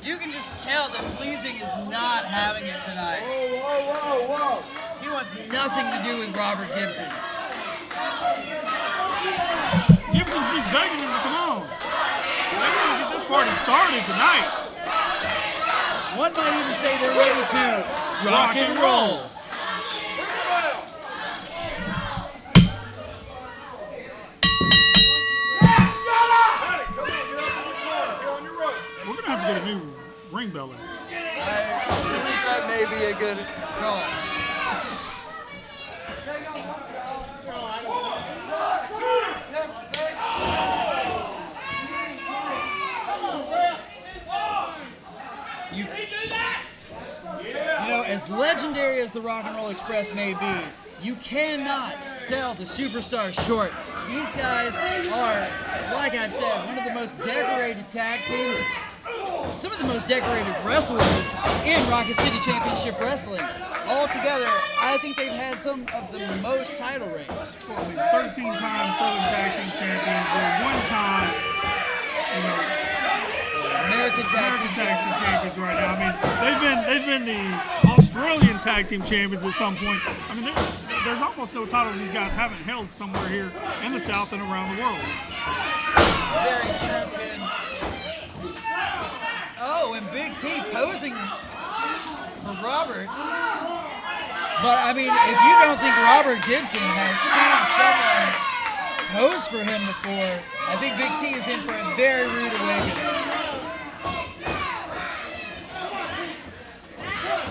You can just tell that Pleasing is not having it tonight. Whoa. He wants nothing to do with Robert Gibson. Gibson's just begging him to come on. They want to get this party started tonight. One might even say they're ready to rock and roll. We're going to have to get a new ring bell in. I believe that may be a good call. You know, as legendary as the Rock and Roll Express may be, you cannot sell the Superstars short. These guys are, like I've said, one of the most decorated tag teams, some of the most decorated wrestlers in Rocket City Championship Wrestling. Altogether, I think they've had some of the most title reigns. Well, I mean, 13-time Southern Tag Team Champions and one-time, American Tag Team Champions right now. I mean, they've been the Australian Tag Team Champions at some point. I mean, there's almost no titles these guys haven't held somewhere here in the South and around the world. Very true, kid. Oh, and Big T posing for Robert. But, I mean, if you don't think Robert Gibson has seen someone pose for him before, I think Big T is in for a very rude awakening.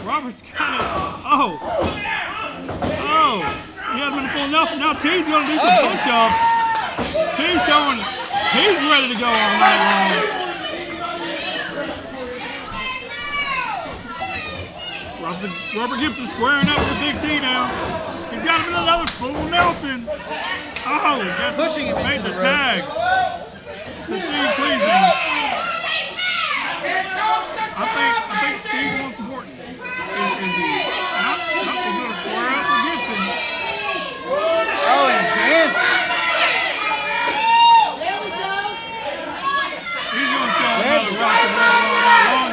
Robert's kind of, he had him in the full Nelson. Now T's going to do some push-ups. T's showing he's ready to go all night long. Robert Gibson squaring up with Big T now. He's got him in another full Nelson. Oh, that's pushing him made into the the tag to Steve Pleasing. I think Steve wants Morton. Is he? He's going to square up with Gibson. Oh, and dance. He's going to show another rock and roll all night long.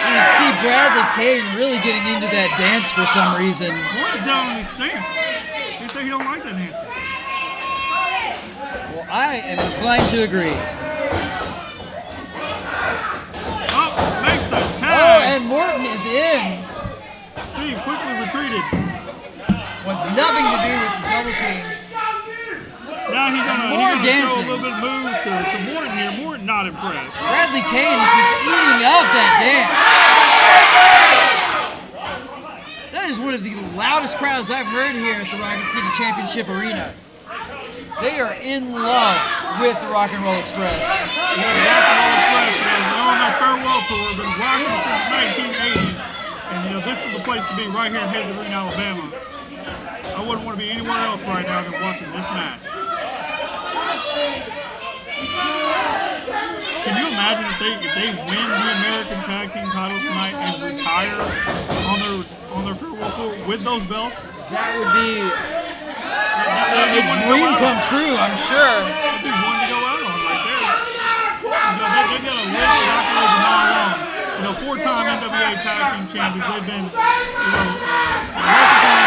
You see Bradley Kane really getting into that dance for some reason. Morton telling him he stinks. He said he don't like that dancing. Well, I am inclined to agree. Oh, makes the Oh, tag. and Morton is in. Steve quickly retreated. Wants nothing to do with the double team. Now he's More gonna dancing. show a little bit of moves to Morton here. Morton not impressed. Bradley Kane is just eating up that dance. That is one of the loudest crowds I've heard here at the Rocket City Championship Arena. They are in love with the Rock and Roll Express. Yeah, the Rock and Roll Express, they're on their farewell tour. Been rocking since 1980. And this is the place to be right here in Hazel Green, Alabama. I wouldn't want to be anywhere else right now than watching this match. Can you imagine if they win the American Tag Team titles tonight and retire on their farewell tour with those belts? That would be a dream come true, I'm sure. That'd be one to go out on right there. They've got a list of accolades a mile long. 4-time NWA Tag Team Champions. They've been, multi-time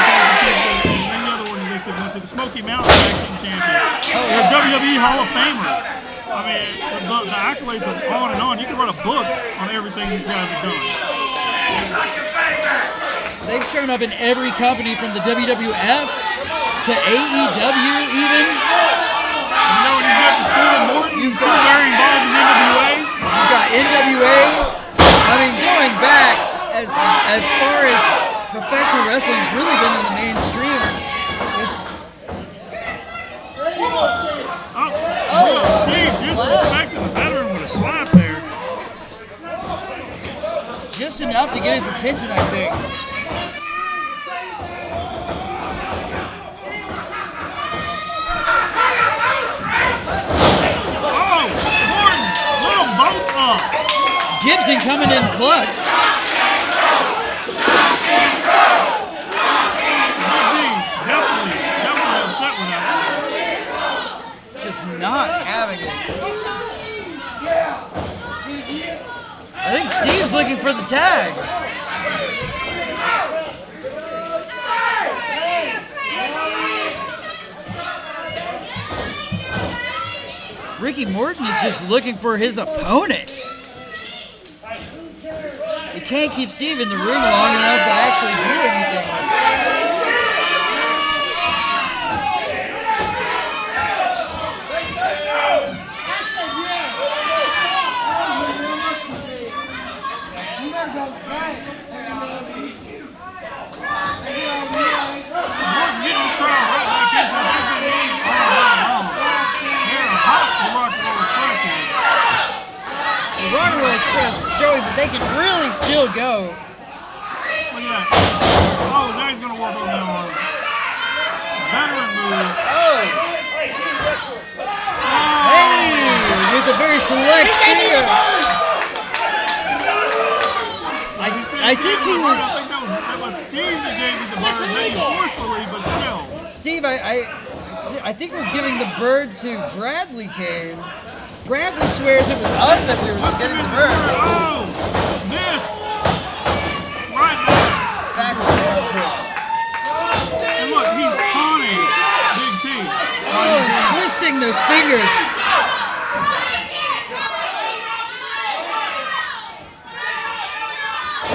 Tag Team Champions and many other organizations went to the Smoky Mountain Tag Team Champions. They're WWE Hall of Famers. I mean, the accolades are on and on. You can write a book on everything these guys have done. They've shown up in every company from the WWF to AEW even. When he's got the school in Morton, you've still very involved in NWA. You've got NWA. I mean, going back as far as professional wrestling's really been in the mainstream, it's Steve disrespecting the veteran with a slap there. just enough to get his attention, I think. Oh, Morton, let them both up. Gibson coming in clutch. Definitely upset with that. Just not having it. I think Steve's looking for the tag. Ricky Morton is just looking for his opponent. He can't keep Steve in the ring long enough to actually do anything with it. Morton getting this crowd right back into it. They've been in all night long. They're hot for Rock and Roll Express here. The Rock and Roll Express showing that they can really still go. Look at that. Oh, now he's going to work on that arm. Veteran move. Oh! Hey! With a very select finger. I think he was... I think that was Steve that gave you the bird, maybe forcefully, but still. Steve, I think was giving the bird to Bradley Kane. Bradley swears it was us that we were getting the bird. Oh! Missed! Right back. Backward arm twist. And look, he's taunting Big T. Oh, and twisting those fingers.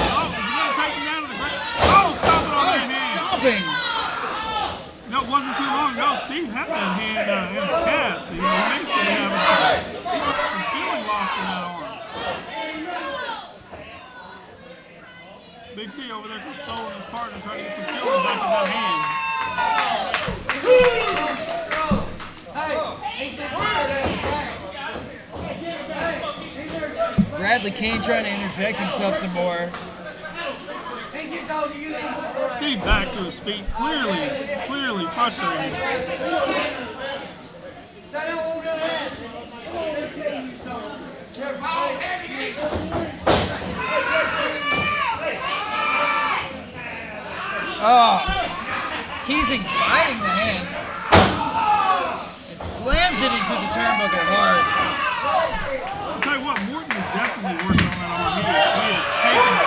Oh, is he going to take him down to the ground? Oh, stop it on Oh, that it's hand. stopping. No, it wasn't too long ago. Steve had that hand in a cast. He makes it having some feeling lost in that arm. Big T over there consoling his partner, trying to get some feeling back in that hand. Bradley Kane trying to interject himself some more. Steve back to his feet, clearly frustrated. Oh, teasing, biting the hand. And slams it into the turnbuckle hard. I'll tell you what, Morton is definitely working on that arm. He is taking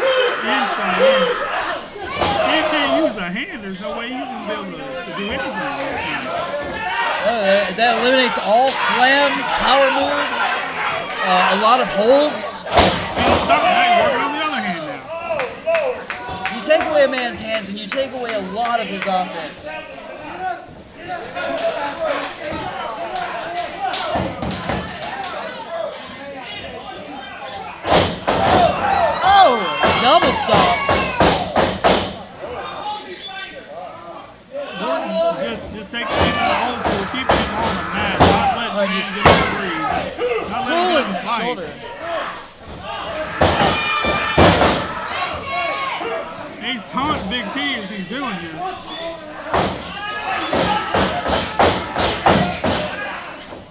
inch by inch. Steve can't use a hand. There's no way he's going to be able to do anything in this match. That eliminates all slams, power moves, a lot of holds. He's stuck. Now he's working on the other hand now. You take away a man's hands and you take away a lot of his offense. Oh, double stop. Just take him in the hold, so we're keeping him on the mat, not letting him get him to breathe. Not letting Pulling him the fight. shoulder. He's taunting Big T as he's doing this.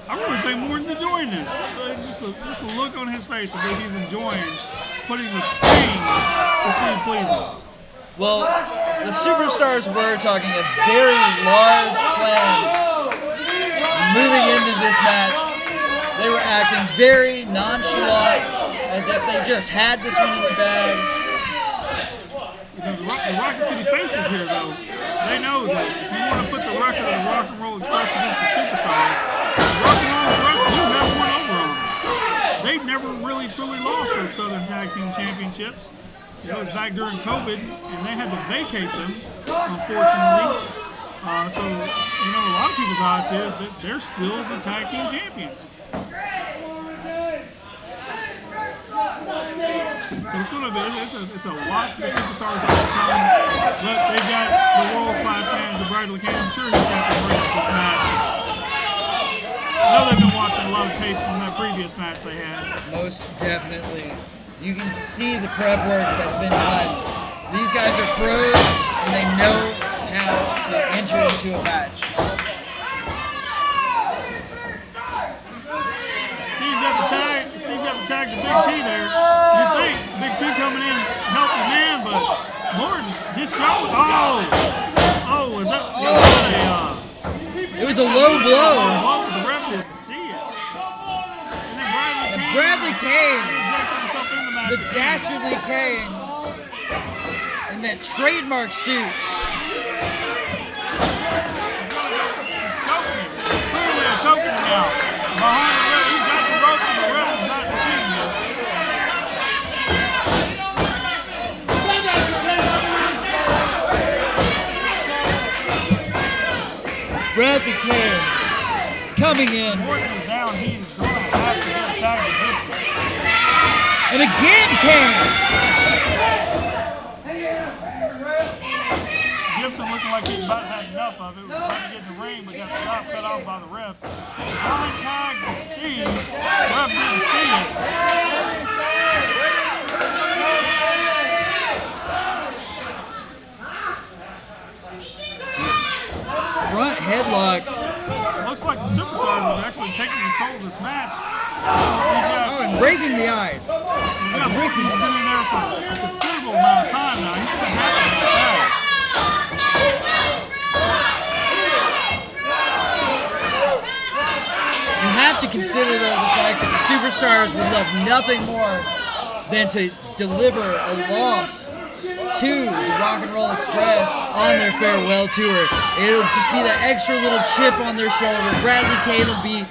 I really think Morton's enjoying this. It's just a look on his face. I think he's enjoying putting the pain to Steve Pleasant. Well, the Superstars were talking a very large plan moving into this match. They were acting very nonchalant, as if they just had this one in the bag. The Rocket City faithful here, though, they know that if you want to put the record of the Rock and Roll Express against the Superstars, the Rock and Roll Express do have one over on them. They've never really truly lost those Southern Tag Team Championships. It was back during COVID, and they had to vacate them, unfortunately. So, you know, a lot of people's eyes here, they're still the tag team champions. So it's going to be, it's a lot for the Superstars to overcome, but they've got the world-class manager, Bradley Kane. I'm sure he's got to bring up this match. I know they've been watching a lot of tape from that previous match they had. Most definitely. You can see the prep work that's been done. These guys are pros, and they know how to enter into a match. Steve got the tag to Big T there. You'd think Big T coming in helped the man, but Morton just showed. Was that It was a low blow. The ref didn't see it. And then Bradley Kane, injected himself in the match. the dastardly Kane, in that trademark suit. He's choking him. Clearly they're choking him now. Behind the ref, he's got the ropes and the ref is not seeing this. Bradley Kane coming in. Morton is down. He is going to have to get a tag to Gibson. And again Kane. Gibson looking like he's about to have enough of it. Was about to get in the ring, but got stopped, cut off by the ref. Blind tag to Steve. Ref didn't see it. Front headlock. Looks like the Superstars are actually taking control of this match. And breaking the eyes. Ricky's been in there for a considerable amount of time now. He's been happy with the tag. You have to consider, though, the fact that the Superstars would love nothing more than to deliver a loss to the Rock and Roll Express on their farewell tour. It'll just be that extra little chip on their shoulder. Bradley Kane will be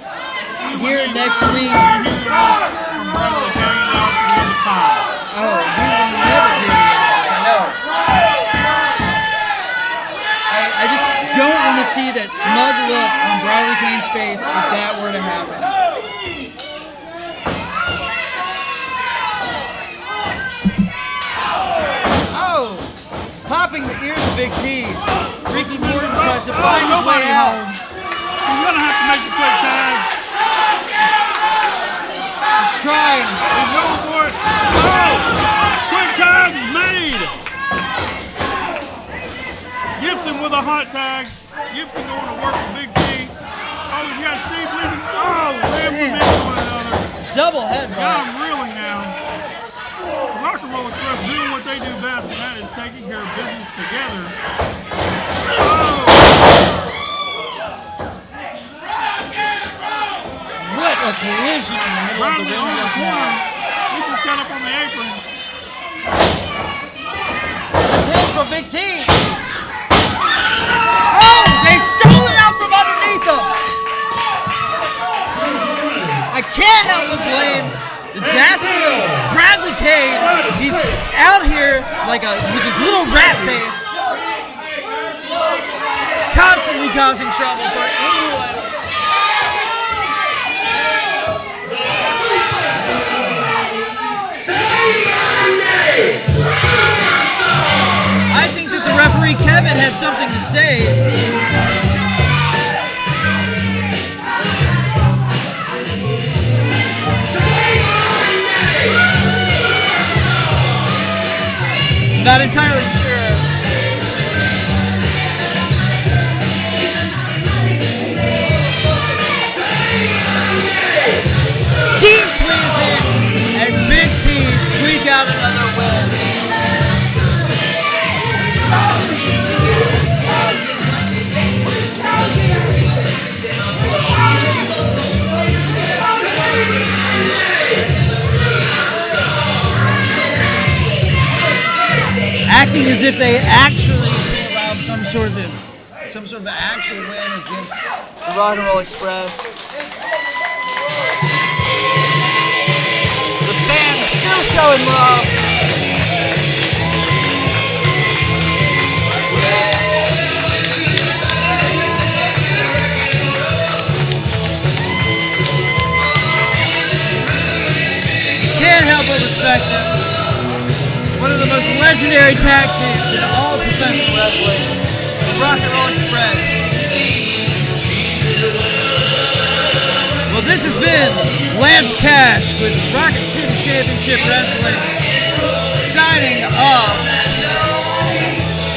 here next week. From Bradley Kane now to the end of time. Oh, we will never hear the end of this, I know. I just don't want to see that smug look on Bradley Kane's face if that were to happen. Popping the ears of Big T. Ricky Morton tries to find his way out. He's going to have to make the quick tag. He's trying. He's going for it. Quick tag's made. Gibson with a hot tag. Gibson going to work with Big T. He's got Steve Pleasant. Ram from one another. Double head Got rock. him reeling now. Rock and Roll Express doing what they do best, and that is taking care of business together. What a collision in the middle of the ring just now. He just got up on the apron. Oh, Big T. Oh, they stole it out from underneath him. I can't help but blame the dastardly Bradley Cade. He's out here with his little rat face, constantly causing trouble for anyone. I think that the referee Kevin has something to say. Not entirely sure. Scheme pleasing, and Big T squeak out another win. Acting as if they actually pulled out some sort of actual win against the Rock and Roll Express. The fans still showing love. Can't help but respect them. One of the most legendary tag teams in all professional wrestling, the Rock and Roll Express. Well, this has been Lance Cash with Rocket City Championship Wrestling, signing off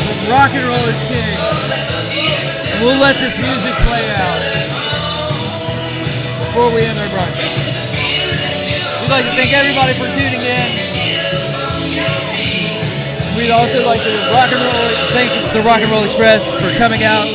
from Rock and Roll is King. And we'll let this music play out before we end our broadcast. We'd like to thank everybody for tuning in. We'd also like to thank the Rock and Roll Express for coming out